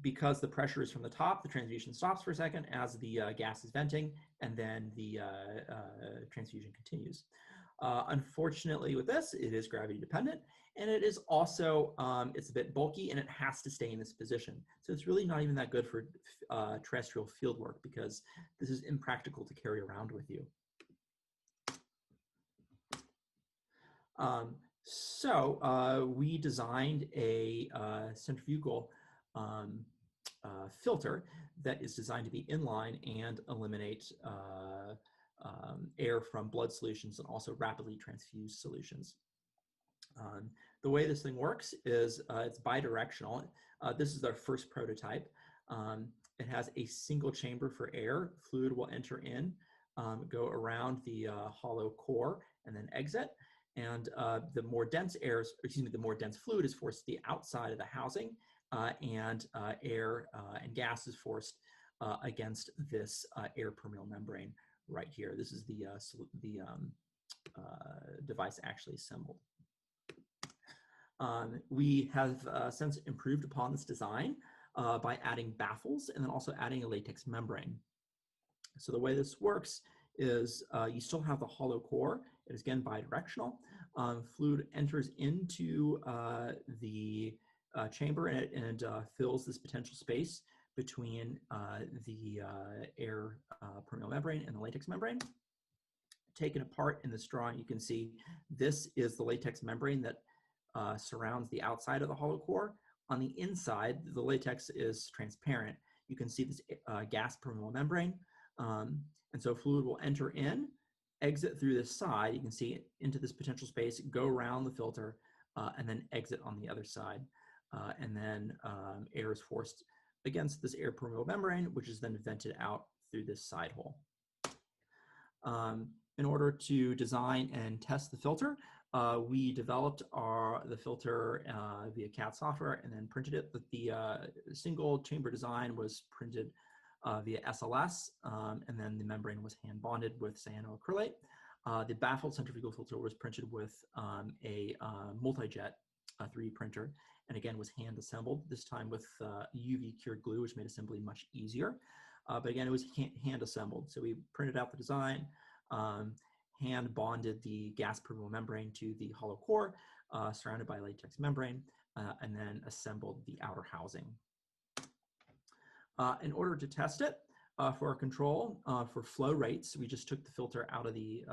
because the pressure is from the top, the transfusion stops for a second as the gas is venting, and then the transfusion continues. Unfortunately with this, it is gravity dependent, and it is also, it's a bit bulky, and it has to stay in this position. So it's really not even that good for terrestrial field work, because this is impractical to carry around with you. So we designed a centrifugal filter that is designed to be inline and eliminate air from blood solutions and also rapidly transfused solutions. The way this thing works is it's bidirectional. This is our first prototype. It has a single chamber for air. Fluid will enter in, go around the hollow core, and then exit. And the more dense the more dense fluid is forced to the outside of the housing, and air and gas is forced against this air permeable membrane right here. This is the device actually assembled. We have since improved upon this design by adding baffles and then also adding a latex membrane. So the way this works is you still have the hollow core. It is again bidirectional. Fluid enters into the chamber, and fills this potential space between the air permeable membrane and the latex membrane. Taken apart in this drawing, you can see this is the latex membrane that surrounds the outside of the hollow core. On the inside, the latex is transparent. You can see this gas permeable membrane. And so fluid will enter in, exit through this side. You can see it into this potential space, go around the filter, and then exit on the other side. And then air is forced against this air permeable membrane, which is then vented out through this side hole. In order to design and test the filter, we developed the filter via CAD software and then printed it. The single chamber design was printed via SLS, and then the membrane was hand bonded with cyanoacrylate. The baffled centrifugal filter was printed with a multi-jet 3D printer, and again was hand assembled, this time with UV cured glue, which made assembly much easier. But again, it was hand assembled. So we printed out the design, hand bonded the gas permeable membrane to the hollow core, surrounded by latex membrane, and then assembled the outer housing. In order to test it, for our control, for flow rates, we just took the filter out of the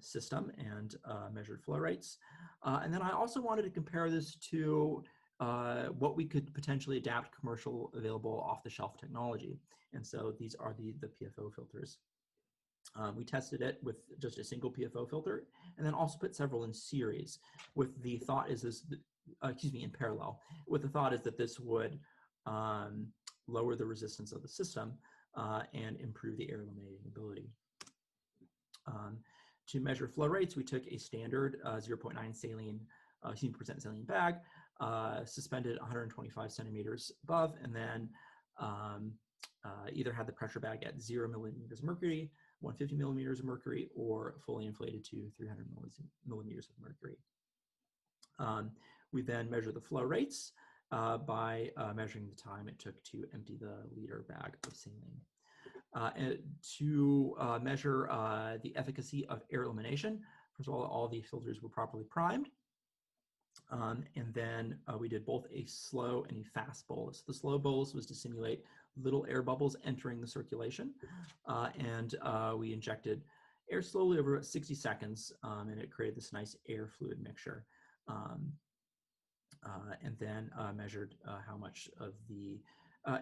system and measured flow rates. And then I also wanted to compare this to what we could potentially adapt commercial available off-the-shelf technology. And so these are the PFO filters. We tested it with just a single PFO filter, and then also put several in series with the thought is this, in parallel, with the thought is that this would lower the resistance of the system and improve the air eliminating ability. To measure flow rates, we took a standard 0.9 saline, percent saline bag, suspended 125 centimeters above, and then either had the pressure bag at 0 millimeters of mercury, 150 millimeters of mercury, or fully inflated to 300 millimeters of mercury. We then measure the flow rates by measuring the time it took to empty the liter bag of saline. And to measure the efficacy of air elimination, first of all the filters were properly primed. And then we did both a slow and a fast bolus. The slow bolus was to simulate little air bubbles entering the circulation. And we injected air slowly over 60 seconds, and it created this nice air fluid mixture. And then measured how much of the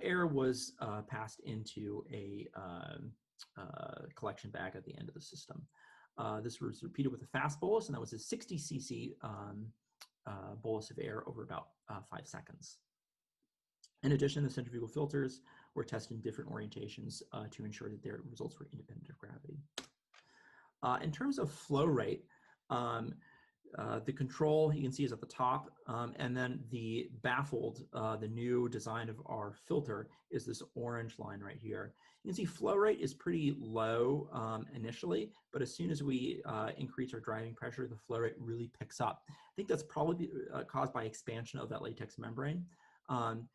air was passed into a collection bag at the end of the system. This was repeated with a fast bolus, and that was a 60 cc bolus of air over about 5 seconds. In addition, the centrifugal filters were tested in different orientations to ensure that their results were independent of gravity. In terms of flow rate, the control you can see is at the top, and then the baffled, the new design of our filter is this orange line right here. You can see flow rate is pretty low initially, but as soon as we increase our driving pressure, the flow rate really picks up. I think that's probably caused by expansion of that latex membrane and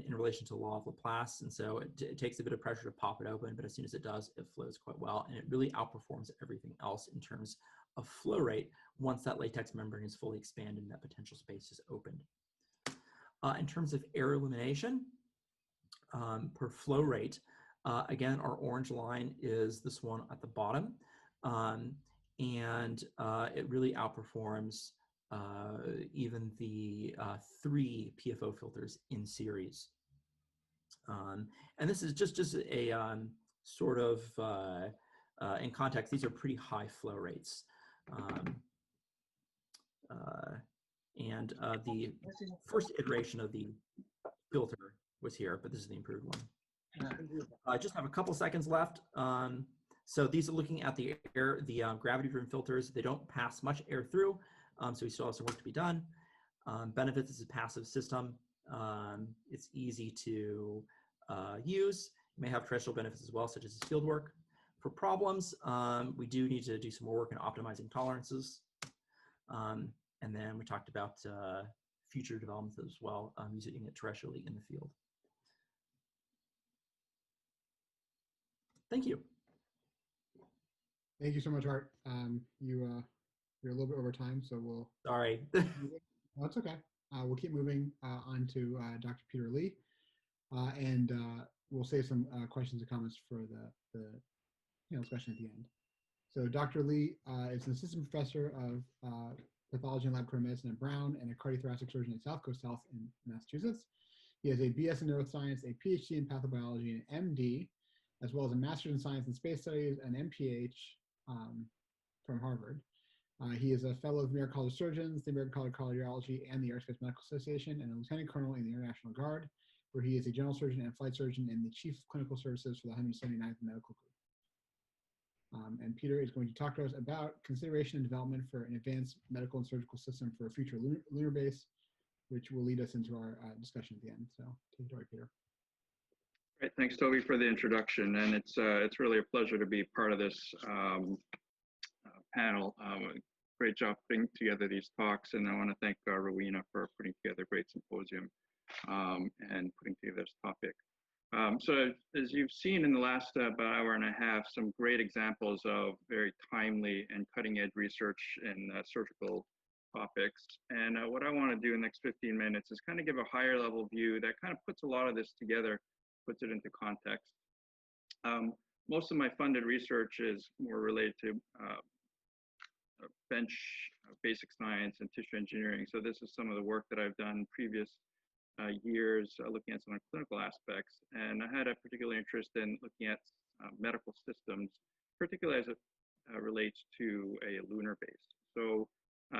in relation to the law of Laplace. And so it takes a bit of pressure to pop it open, but as soon as it does, it flows quite well. And it really outperforms everything else in terms of flow rate once that latex membrane is fully expanded and that potential space is opened. In terms of air elimination per flow rate, again, our orange line is this one at the bottom. And it really outperforms even the 3 PFO filters in series. And this is just a sort of, in context, these are pretty high flow rates. And the first iteration of the filter was here, but this is the improved one. I just have a couple seconds left. So these are looking at the air, the gravity-driven filters. They don't pass much air through, so we still have some work to be done. Benefits is a passive system. It's easy to use. It may have terrestrial benefits as well, such as field work. For problems, we do need to do some more work in optimizing tolerances. And then we talked about future developments as well, using it terrestrially in the field. Thank you. Thank you so much, Art. You're a little bit over time, so we'll. Sorry. No, it's okay. We'll keep moving on to Dr. Peter Lee, and we'll save some questions and comments for the discussion at the end. So Dr. Lee is an assistant professor of pathology and laboratory medicine at Brown and a cardiothoracic surgeon at South Coast Health in Massachusetts. He has a BS in neuroscience, a PhD in pathobiology, and MD, as well as a master's in science and space studies, and MPH from Harvard. He is a fellow of the American College of Surgeons, the American College of Cardiology, and the Aerospace Medical Association, and a lieutenant colonel in the International Guard, where he is a general surgeon and flight surgeon and the chief of clinical services for the 179th Medical Group. And Peter is going to talk to us about consideration and development for an advanced medical and surgical system for a future lunar base, which will lead us into our discussion at the end. So take it away, Peter. Great, thanks, Tovy, for the introduction, and it's really a pleasure to be part of this panel. Great job putting together these talks, and I want to thank Rowena for putting together a great symposium and putting together this topic. So as you've seen in the last about hour and a half, some great examples of very timely and cutting-edge research in surgical topics. And what I want to do in the next 15 minutes is kind of give a higher level view that kind of puts a lot of this together, puts it into context. Most of my funded research is more related to bench basic science and tissue engineering. So this is some of the work that I've done previous years looking at some clinical aspects. And I had a particular interest in looking at medical systems, particularly as it relates to a lunar base. So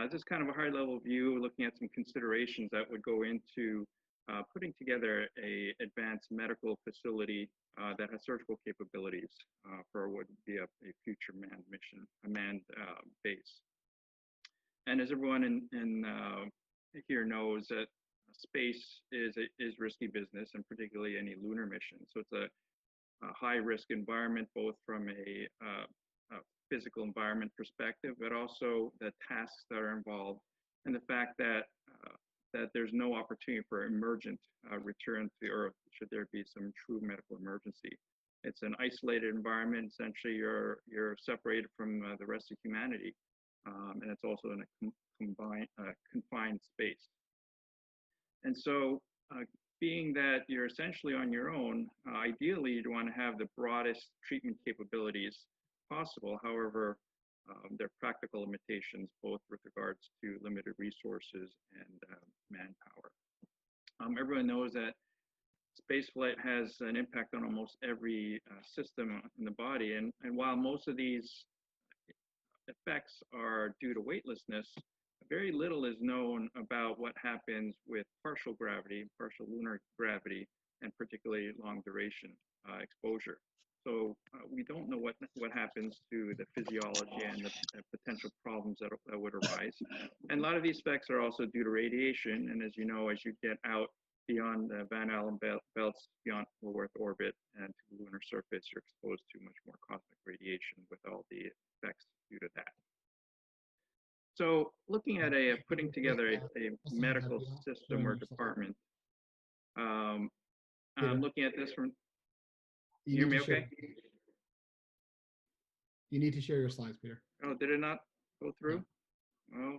this is kind of a high level view, looking at some considerations that would go into putting together a advanced medical facility that has surgical capabilities for what would be a future manned mission, a manned base. And as everyone in here knows, that space is risky business, and particularly any lunar mission. So it's a high risk environment, both from a physical environment perspective, but also the tasks that are involved, and the fact that that there's no opportunity for emergent return to the Earth should there be some true medical emergency. It's an isolated environment. Essentially, you're separated from the rest of humanity, and it's also in a confined space. And so, being that you're essentially on your own, ideally you'd want to have the broadest treatment capabilities possible. However, there are practical limitations, both with regards to limited resources and manpower. Everyone knows that spaceflight has an impact on almost every system in the body, and while most of these effects are due to weightlessness, very little is known about what happens with partial gravity, partial lunar gravity, and particularly long duration exposure. So we don't know what happens to the physiology and the potential problems that would arise. And a lot of these effects are also due to radiation. And as you know, as you get out beyond the Van Allen belts, beyond low Earth orbit and to the lunar surface, you're exposed to much more cosmic radiation with all the effects due to that. So looking at putting together a medical system or department, I'm looking at this from, you hear me okay? You need to share your slides, Peter. Oh, did it not go through? Oh,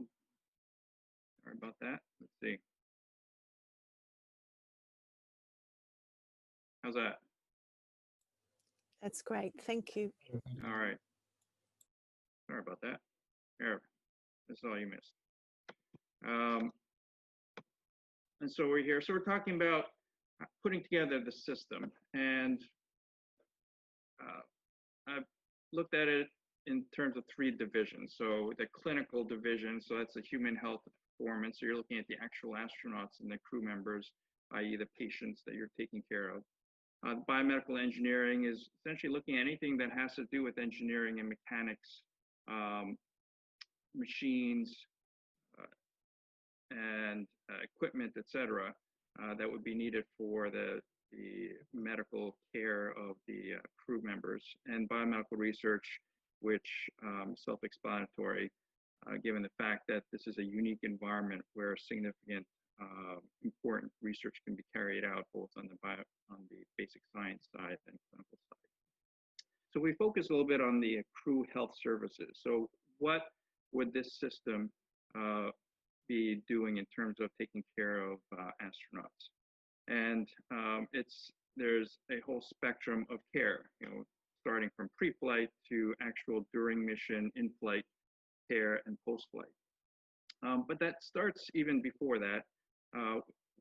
sorry about that. Let's see. How's that? That's great. Thank you. All right. Sorry about that. Here, this is all you missed. And so we're here. So we're talking about putting together the system. And I've looked at it in terms of 3 divisions. So the clinical division, so that's the human health performance. So you're looking at the actual astronauts and the crew members, i.e. the patients that you're taking care of. Biomedical engineering is essentially looking at anything that has to do with engineering and mechanics, machines, and equipment, etc., that would be needed for the medical care of the crew members. And biomedical research, which self-explanatory, given the fact that this is a unique environment where significant important research can be carried out both on the basic science side and clinical side. So we focus a little bit on the crew health services. So what would this system be doing in terms of taking care of astronauts? And there's a whole spectrum of care, starting from pre-flight to actual during mission, in-flight care, and post-flight. But that starts even before that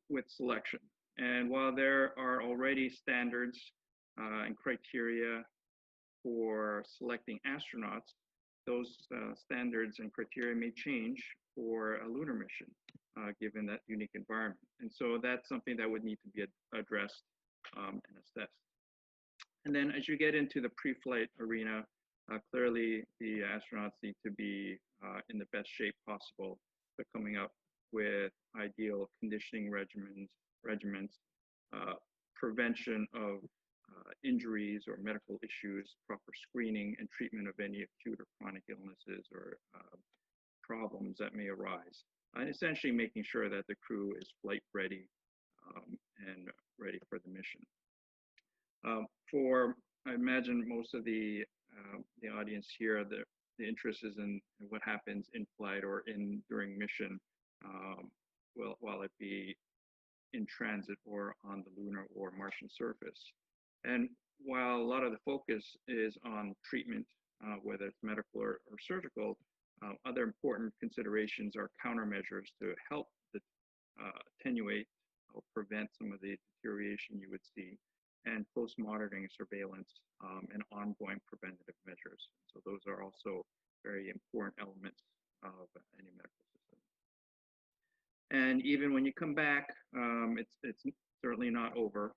with selection. And while there are already standards and criteria for selecting astronauts, those standards and criteria may change for a lunar mission, given that unique environment. And so that's something that would need to be addressed and assessed. And then as you get into the pre-flight arena, clearly the astronauts need to be in the best shape possible. So coming up with ideal conditioning regimens, prevention of injuries or medical issues, proper screening and treatment of any acute or chronic illnesses or problems that may arise, and essentially making sure that the crew is flight ready and ready for the mission. I imagine most of the audience here, the interest is in what happens in flight or during mission, while it be in transit or on the lunar or Martian surface. And while a lot of the focus is on treatment, whether it's medical or surgical, Other important considerations are countermeasures to help attenuate or prevent some of the deterioration you would see, and close monitoring, surveillance, and ongoing preventative measures. So those are also very important elements of any medical system. And even when you come back, it's certainly not over.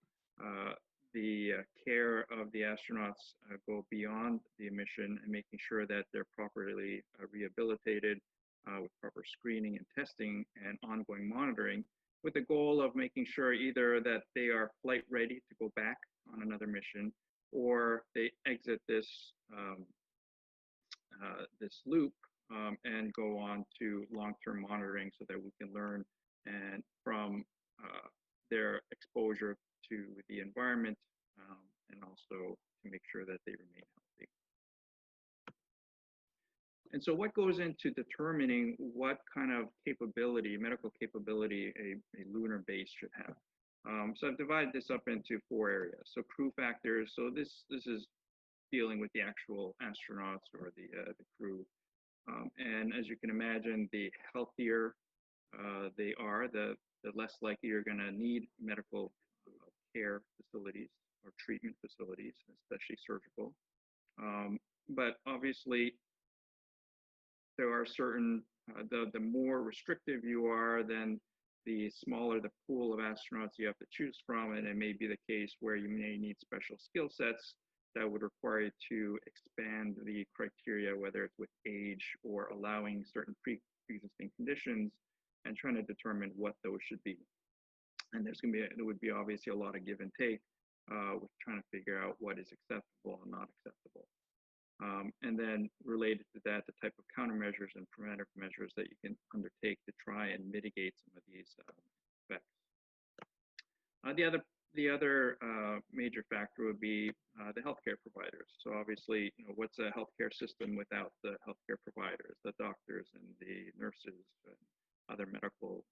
The care of the astronauts go beyond the mission and making sure that they're properly rehabilitated with proper screening and testing and ongoing monitoring, with the goal of making sure either that they are flight ready to go back on another mission, or they exit this this loop and go on to long-term monitoring, so that we can learn and from their exposure to the environment, and also to make sure that they remain healthy. And so what goes into determining what kind of capability, medical capability, a lunar base should have? So I've divided this up into 4 areas. So crew factors, so this is dealing with the actual astronauts or the crew. And as you can imagine, the healthier they are, the less likely you're going to need medical care facilities or treatment facilities, especially surgical. But obviously, there are certain, the more restrictive you are, then the smaller the pool of astronauts you have to choose from, and it may be the case where you may need special skill sets that would require you to expand the criteria, whether it's with age or allowing certain pre-existing conditions, and trying to determine what those should be. And there would be obviously a lot of give and take with trying to figure out what is acceptable and not acceptable. And then related to that, the type of countermeasures and preventive measures that you can undertake to try and mitigate some of these effects. The other major factor would be the healthcare providers. So obviously, what's a healthcare system without the healthcare providers, the doctors and the nurses and other medical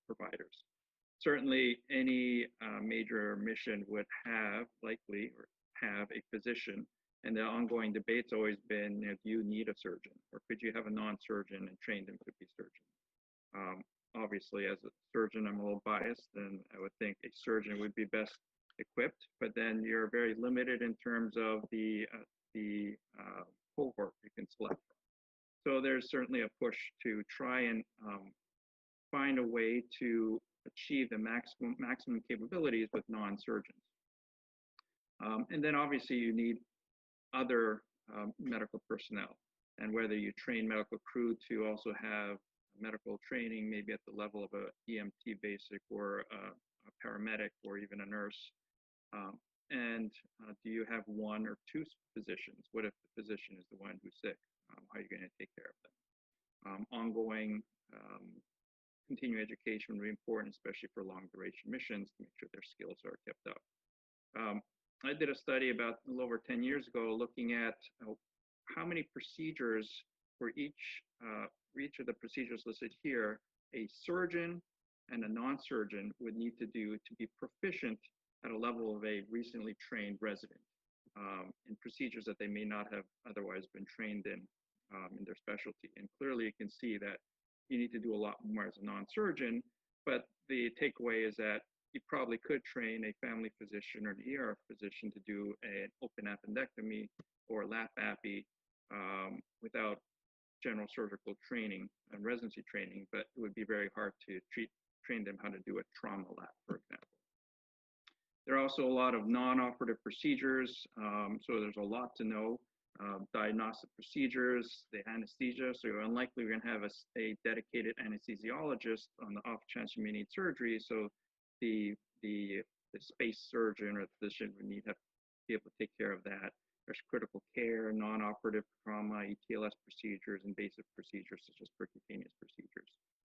providers? Certainly, any major mission would likely have a physician, and the ongoing debate's always been, do you need a surgeon, or could you have a non-surgeon and train them to be surgeon? Obviously, as a surgeon, I'm a little biased, and I would think a surgeon would be best equipped, but then you're very limited in terms of the cohort you can select from. So there's certainly a push to try and find a way to achieve the maximum capabilities with non-surgeons. And then obviously you need other medical personnel, and whether you train medical crew to also have medical training, maybe at the level of a EMT basic or a paramedic or even a nurse. And do you have 1 or 2 physicians? What if the physician is the one who's sick? How are you going to take care of them? Ongoing continuing education would be important, especially for long duration missions, to make sure their skills are kept up. I did a study about a little over 10 years ago looking at how many procedures for each of the procedures listed here, a surgeon and a non-surgeon would need to do to be proficient at a level of a recently trained resident in procedures that they may not have otherwise been trained in their specialty. And clearly you can see that you need to do a lot more as a non-surgeon, but the takeaway is that you probably could train a family physician or an ER physician to do an open appendectomy or lap appy without general surgical training and residency training, but it would be very hard to train them how to do a trauma lap, for example. There are also a lot of non-operative procedures, so there's a lot to know. Diagnostic procedures, the anesthesia, so you're unlikely you're going to have a dedicated anesthesiologist on the off chance you may need surgery, so the space surgeon or physician would need to be able to take care of that. There's critical care, non-operative trauma, ETLS procedures, invasive procedures such as percutaneous procedures.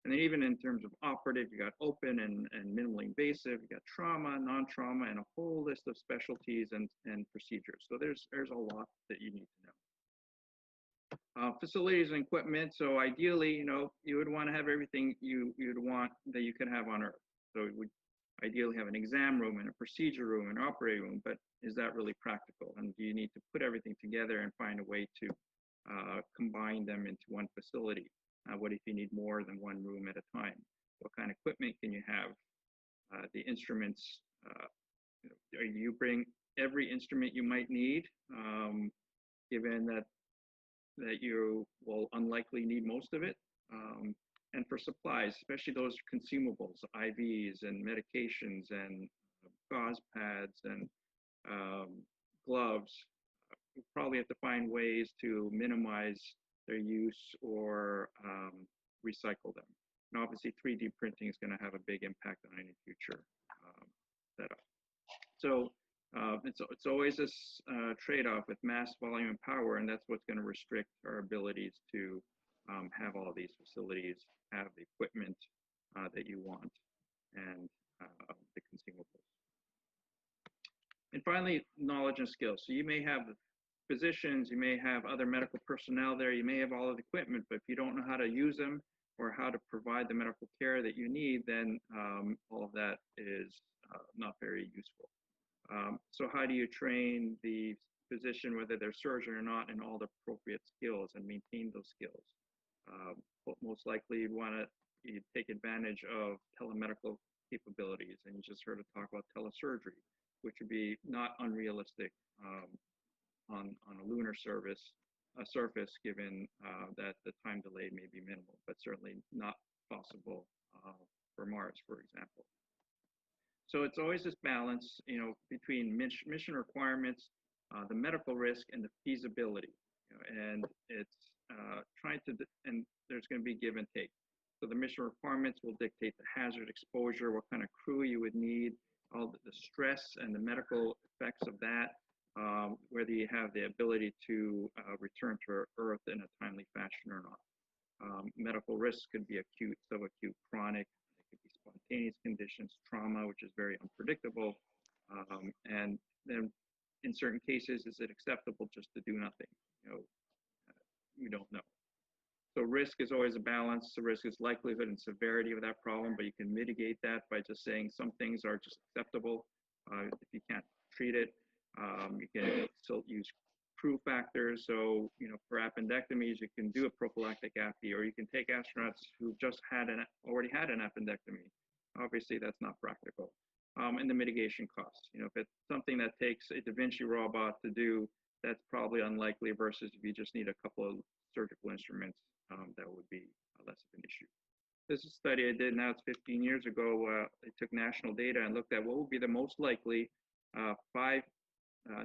And then even in terms of operative, you got open and minimally invasive, you got trauma, non-trauma, and a whole list of specialties and procedures. So there's a lot that you need to know. Facilities and equipment. So ideally, you would want to have everything you'd want that you could have on Earth. So you would ideally have an exam room and a procedure room and operating room, but is that really practical? And do you need to put everything together and find a way to combine them into one facility? What if you need more than one room at a time? What kind of equipment can you have? The instruments, you bring every instrument you might need, given that you will unlikely need most of it. And for supplies, especially those consumables, IVs and medications and gauze pads and gloves, you probably have to find ways to minimize their use or recycle them. And obviously 3D printing is going to have a big impact on any future setup. So it's always this trade-off with mass, volume, and power, and that's what's going to restrict our abilities to have all these facilities, have the equipment that you want, and the consumables. And finally, knowledge and skills. So you may have physicians, you may have other medical personnel there, you may have all of the equipment, but if you don't know how to use them or how to provide the medical care that you need, then all of that is not very useful. So how do you train the physician, whether they're surgeon or not, in all the appropriate skills and maintain those skills? Most likely you want to take advantage of telemedical capabilities, and you just heard us talk about telesurgery, which would be not unrealistic on a lunar surface, given that the time delay may be minimal, but certainly not possible for Mars, for example. So it's always this balance, between mission requirements, the medical risk, and the feasibility. And it's trying to, and there's going to be give and take. So the mission requirements will dictate the hazard exposure, what kind of crew you would need, all the stress and the medical effects of that, whether you have the ability to return to Earth in a timely fashion or not. Medical risks could be acute, subacute, chronic. It could be spontaneous conditions, trauma, which is very unpredictable. And then in certain cases, is it acceptable just to do nothing? We don't know. So risk is always a balance. The risk is likelihood and severity of that problem, but you can mitigate that by just saying some things are just acceptable. If you can't treat it, you can still use crew factors. So, for appendectomies, you can do a prophylactic appy, or you can take astronauts who just already had an appendectomy. Obviously, that's not practical. And the mitigation costs. If it's something that takes a Da Vinci robot to do, that's probably unlikely versus if you just need a couple of surgical instruments, that would be less of an issue. This is a study I did, now it's 15 years ago. I took national data and looked at what would be the most likely 5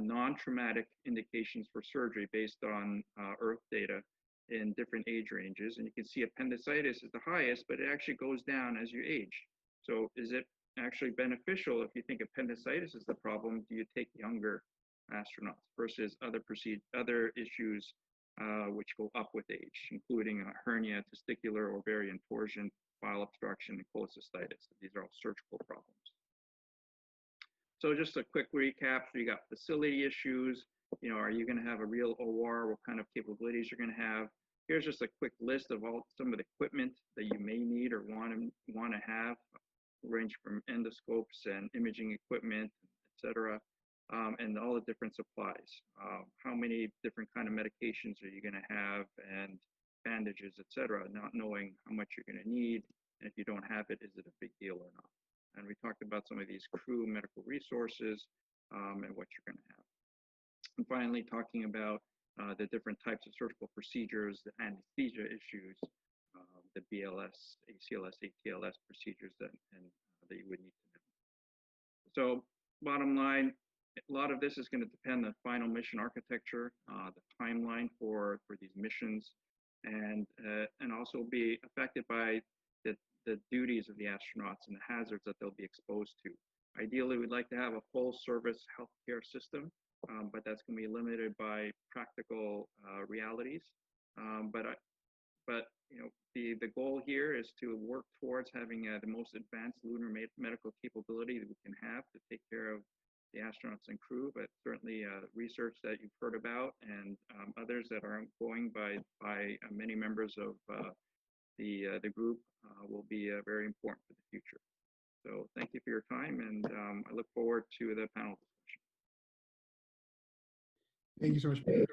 non-traumatic indications for surgery based on Earth data in different age ranges. And you can see appendicitis is the highest, but it actually goes down as you age. So is it actually beneficial if you think appendicitis is the problem? Do you take younger astronauts versus other issues which go up with age, including hernia, testicular, ovarian torsion, bile obstruction, and cholecystitis? These are all surgical problems. So just a quick recap. So you got facility issues. Are you going to have a real OR? What kind of capabilities you're going to have? Here's just a quick list of some of the equipment that you may need or want to have, range from endoscopes and imaging equipment, etc. And all the different supplies. How many different kind of medications are you going to have, and bandages, etc. Not knowing how much you're going to need, and if you don't have it, is it a big deal or not? And we talked about some of these crew medical resources and what you're going to have. And finally, talking about the different types of surgical procedures, the anesthesia issues, the BLS, ACLS, ATLS procedures that you would need to know. So bottom line, a lot of this is going to depend on the final mission architecture, the timeline for these missions, and also be affected by the duties of the astronauts and the hazards that they'll be exposed to. Ideally, we'd like to have a full service healthcare system, but that's going to be limited by practical realities. But the goal here is to work towards having the most advanced lunar medical capability that we can have to take care of the astronauts and crew, but certainly research that you've heard about and others that are ongoing by many members of the group will be very important for the future. So thank you for your time, and I look forward to the panel discussion. Thank you so much, Peter.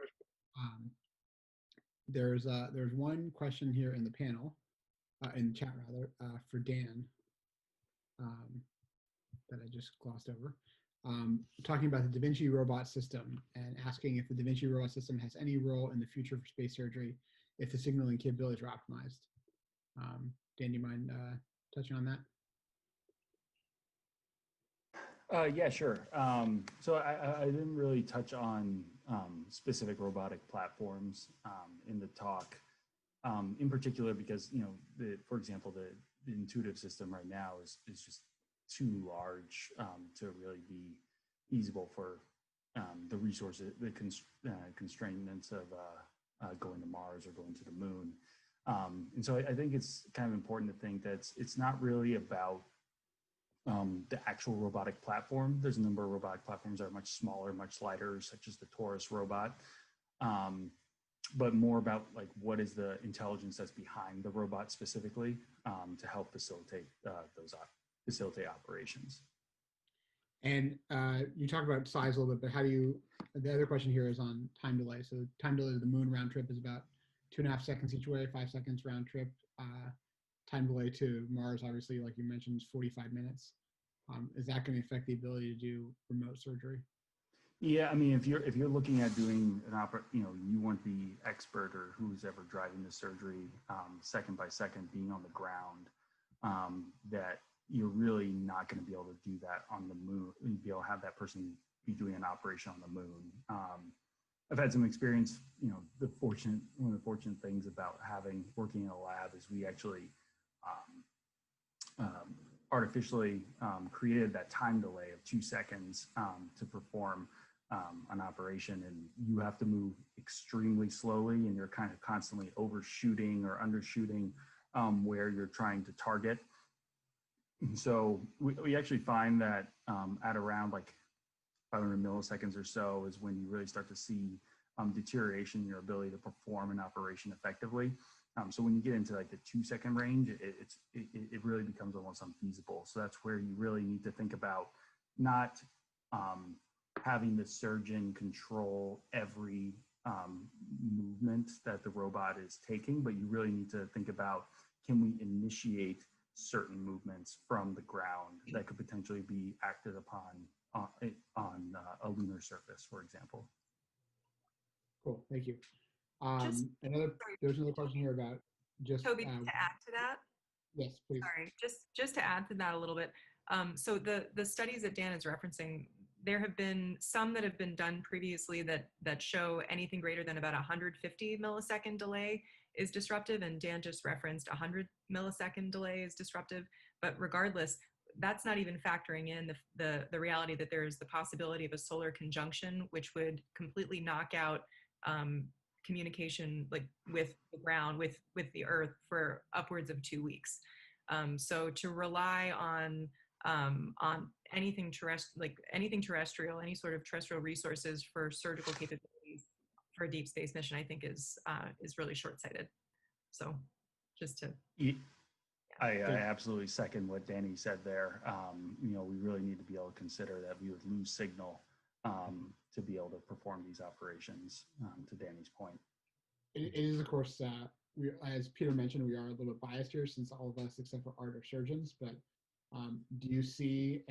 there's one question here in the panel, in the chat rather, for Dan, that I just glossed over, talking about the Da Vinci robot system and asking if the Da Vinci robot system has any role in the future for space surgery if the signaling capabilities are optimized. Dan, do you mind touching on that? Yeah, sure. So I didn't really touch on specific robotic platforms in the talk, in particular because, you know, for example, the intuitive system right now is just too large to really be feasible for the resources, the constraints of going to Mars or going to the moon. And so I think it's kind of important to think that it's not really about the actual robotic platform. There's a number of robotic platforms that are much smaller, much lighter, such as the Taurus robot, but more about like what is the intelligence that's behind the robot specifically to help facilitate facilitate operations. And you talked about size a little bit, but how do you, the other question here is on time delay. So time delay to the moon round trip is about 2.5 seconds each way, 5 seconds round trip. Time delay to Mars, obviously, like you mentioned, is 45 minutes. Is that going to affect the ability to do remote surgery? Yeah, I mean, if you're looking at doing an you know, you want the expert or who's ever driving the surgery second by second being on the ground, that you're really not going to be able to do that on the moon. You'd be able to have that person be doing an operation on the moon. I've had some experience, you know, one of the fortunate things about working in a lab is we actually artificially created that time delay of 2 seconds to perform an operation, and you have to move extremely slowly, and you're kind of constantly overshooting or undershooting where you're trying to target. And so we actually find that at around like 500 milliseconds or so is when you really start to see deterioration in your ability to perform an operation effectively. So when you get into like the 2 second range, it really becomes almost unfeasible. So that's where you really need to think about not having the surgeon control every movement that the robot is taking, but you really need to think about, can we initiate certain movements from the ground that could potentially be acted upon on a lunar surface, for example. Cool, thank you. There's another question here about just Toby, to add to that. Yes, please. Sorry, just to add to that a little bit. So the studies that Dan is referencing, there have been some that have been done previously that show anything greater than about 150 millisecond delay is disruptive, and Dan just referenced 100 millisecond delay is disruptive. But regardless, that's not even factoring in the reality that there is the possibility of a solar conjunction, which would completely knock out communication like with the ground, with the Earth for upwards of 2 weeks. So to rely on anything terrestrial, any sort of terrestrial resources for surgical capabilities for a deep space mission, I think is really short-sighted. So just to. I absolutely second what Danny said there. You know, we really need to be able to consider that we would lose signal to be able to perform these operations, to Danny's point. It is, of course, as Peter mentioned, we are a little bit biased here since all of us, except for Art, are surgeons, but do you see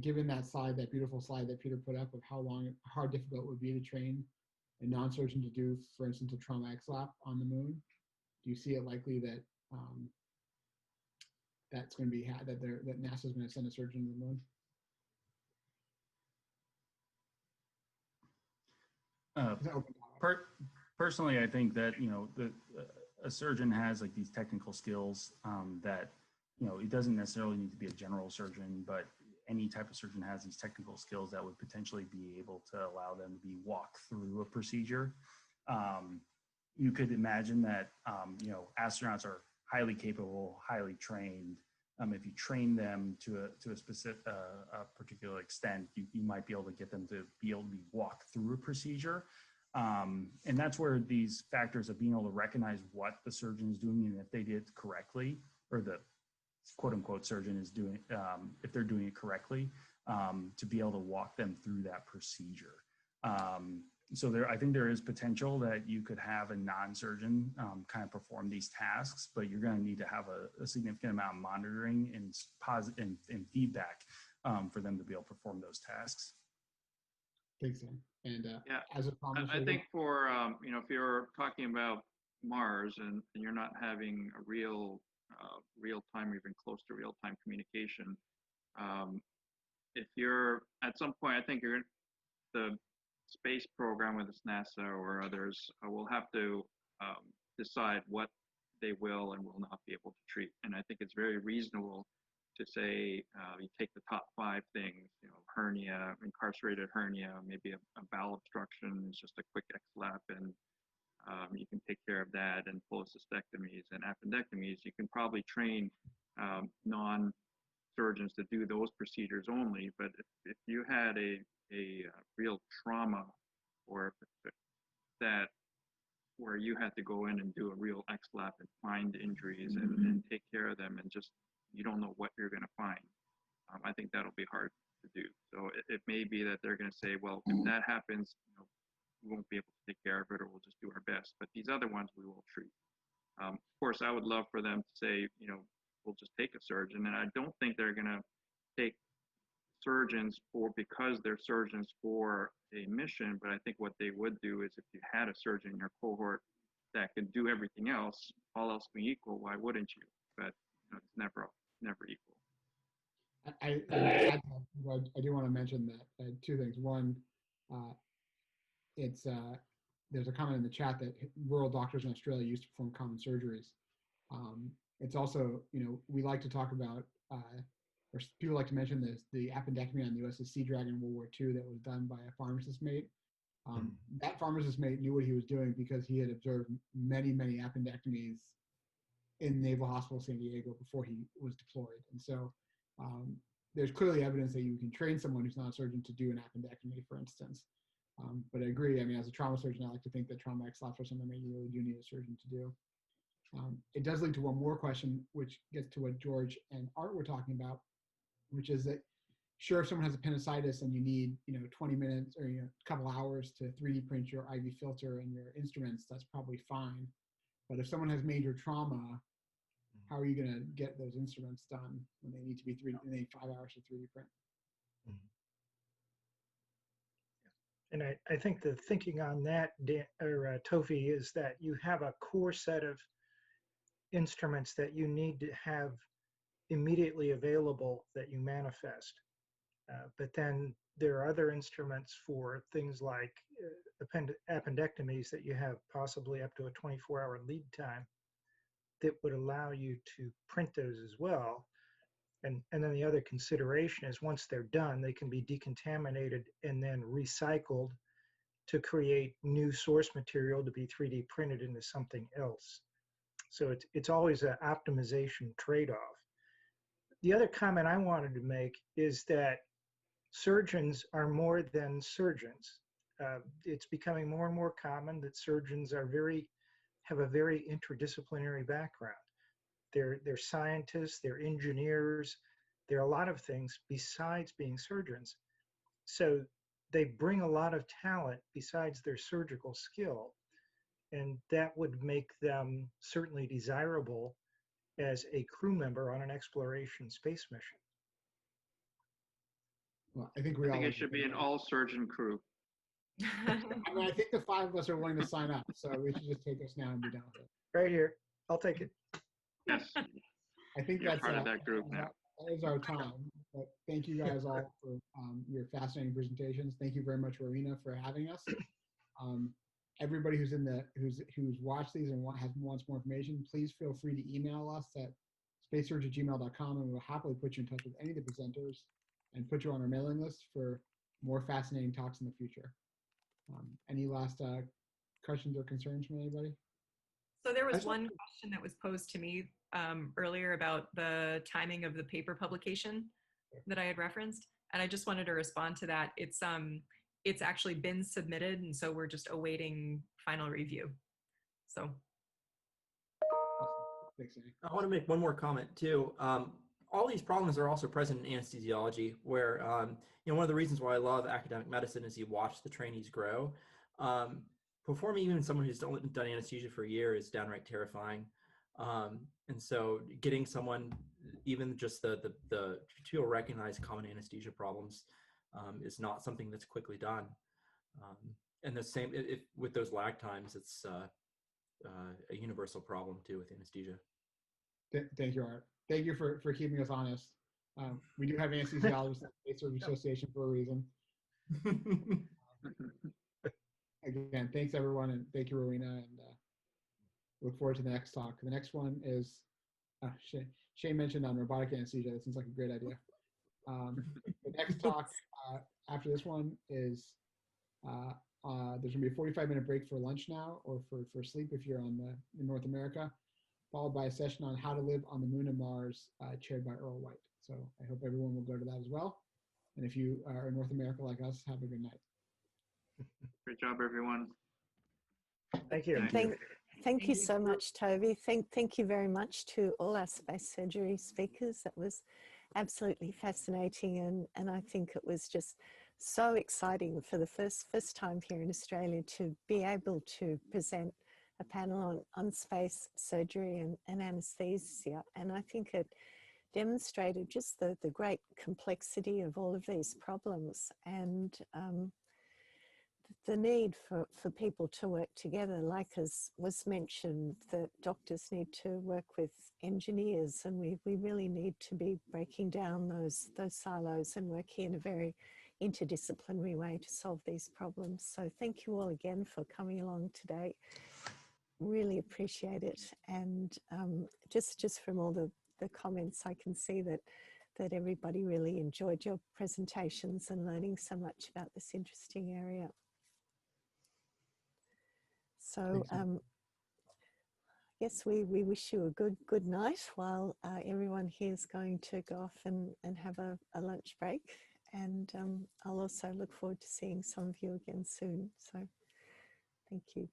given that slide, that beautiful slide that Peter put up of how difficult it would be to train a non-surgeon to do, for instance, a trauma XLAP on the moon, do you see it likely that that's going to be that NASA is going to send a surgeon to the moon? Personally, I think that, you know, a surgeon has like these technical skills that, you know, it doesn't necessarily need to be a general surgeon, but any type of surgeon has these technical skills that would potentially be able to allow them to be walked through a procedure. You could imagine that, you know, astronauts are highly capable, highly trained. If you train them to a specific, particular extent, you might be able to get them to be able to be walked through a procedure. And that's where these factors of being able to recognize what the surgeon is doing and if they did it correctly, or the quote unquote surgeon is doing, if they're doing it correctly, to be able to walk them through that procedure. So I think there is potential that you could have a non-surgeon kind of perform these tasks, but you're going to need to have a significant amount of monitoring and feedback for them to be able to perform those tasks. Thanks, Dan. And Yeah, as a promise, I think for, if you're talking about Mars and you're not having a real time or even close to real-time communication, if you're at some point, I think the space program, whether it's NASA or others, will have to decide what they will and will not be able to treat. And I think it's very reasonable to say you take the top 5 things, hernia, incarcerated hernia, maybe a bowel obstruction is just a quick XLAP, and you can take care of that, and cholecystectomies and appendectomies. You can probably train non-surgeons to do those procedures only, but if you had a real trauma or that where you had to go in and do a real XLAP and find injuries and take care of them, and just you don't know what you're going to find, I think that'll be hard to do. So it may be that they're going to say, well, if that happens, we won't be able to take care of it, or we'll just do our best. But these other ones we will treat. Of course, I would love for them to say, we'll just take a surgeon, and I don't think they're going to take surgeons because they're surgeons for a mission, but I think what they would do is if you had a surgeon in your cohort that could do everything else, all else being equal, why wouldn't you? But it's never equal. I do want to mention that 2 things. One, there's a comment in the chat that rural doctors in Australia used to perform common surgeries. It's also, we like to talk about, or people like to mention this, the appendectomy on the USS Sea Dragon in World War II that was done by a pharmacist mate. That pharmacist mate knew what he was doing because he had observed many, many appendectomies in Naval Hospital San Diego before he was deployed. And so there's clearly evidence that you can train someone who's not a surgeon to do an appendectomy, for instance. But I agree, as a trauma surgeon, I like to think that trauma XLAPs are something that you really do need a surgeon to do. It does lead to one more question, which gets to what George and Art were talking about, which is that, sure, if someone has appendicitis and you need, 20 minutes or a couple hours to 3D print your IV filter and your instruments, that's probably fine. But if someone has major trauma, how are you going to get those instruments done when they need to be they need 5 hours to 3D print? And I think the thinking on that, Tovy, is that you have a core set of instruments that you need to have immediately available that you manifest. But then there are other instruments for things like appendectomies that you have possibly up to a 24-hour lead time that would allow you to print those as well. And then the other consideration is once they're done, they can be decontaminated and then recycled to create new source material to be 3D printed into something else. So it's always an optimization trade-off. The other comment I wanted to make is that surgeons are more than surgeons. It's becoming more and more common that surgeons have a very interdisciplinary background. They're scientists, they're engineers, they're a lot of things besides being surgeons. So they bring a lot of talent besides their surgical skill, and that would make them certainly desirable as a crew member on an exploration space mission. Well, I think it should be an all-surgeon crew. I think the 5 of us are willing to sign up, so we should just take us now and be done with it. Right here, I'll take it. Yes. I think You're that's part of that group now. That is our time. But thank you guys all for your fascinating presentations. Thank you very much, Rowena, for having us. Everybody who's watched these and wants more information, please feel free to email us at spacesurge@gmail.com, and we'll happily put you in touch with any of the presenters and put you on our mailing list for more fascinating talks in the future. Any last questions or concerns from anybody? So there was one question that was posed to me earlier about the timing of the paper publication that I had referenced, and I just wanted to respond to that. It's actually been submitted, and so we're just awaiting final review. So. I want to make one more comment too. All these problems are also present in anesthesiology, where one of the reasons why I love academic medicine is you watch the trainees grow. Performing even someone who's only done anesthesia for a year is downright terrifying. And so getting someone, even just to recognize common anesthesia problems is not something that's quickly done. And the same, with those lag times, it's a universal problem too with anesthesia. Thank you, Art. Thank you for keeping us honest. We do have anesthesiologists at the Surgery Association for a reason. Again, thanks everyone, and thank you, Rowena, and look forward to the next talk. The next one is, Shane mentioned on robotic anesthesia. That seems like a great idea. The next talk after this one is, there's gonna be a 45-minute break for lunch now, or for sleep if you're in North America, followed by a session on how to live on the moon and Mars, chaired by Earl White. So I hope everyone will go to that as well. And if you are in North America like us, have a good night. Great job, everyone. Thank you. Thank you so much, Tovy. Thank you very much to all our space surgery speakers. That was absolutely fascinating, and I think it was just so exciting for the first time here in Australia to be able to present a panel on space surgery and anesthesia. And I think it demonstrated just the great complexity of all of these problems, and the need for people to work together. Like as was mentioned, that doctors need to work with engineers, and we really need to be breaking down those silos and working in a very interdisciplinary way to solve these problems. So thank you all again for coming along today. Really appreciate it. And just from all the comments, I can see that everybody really enjoyed your presentations and learning so much about this interesting area. So yes, we wish you a good night while everyone here is going to go off and have a lunch break. And I'll also look forward to seeing some of you again soon. So thank you.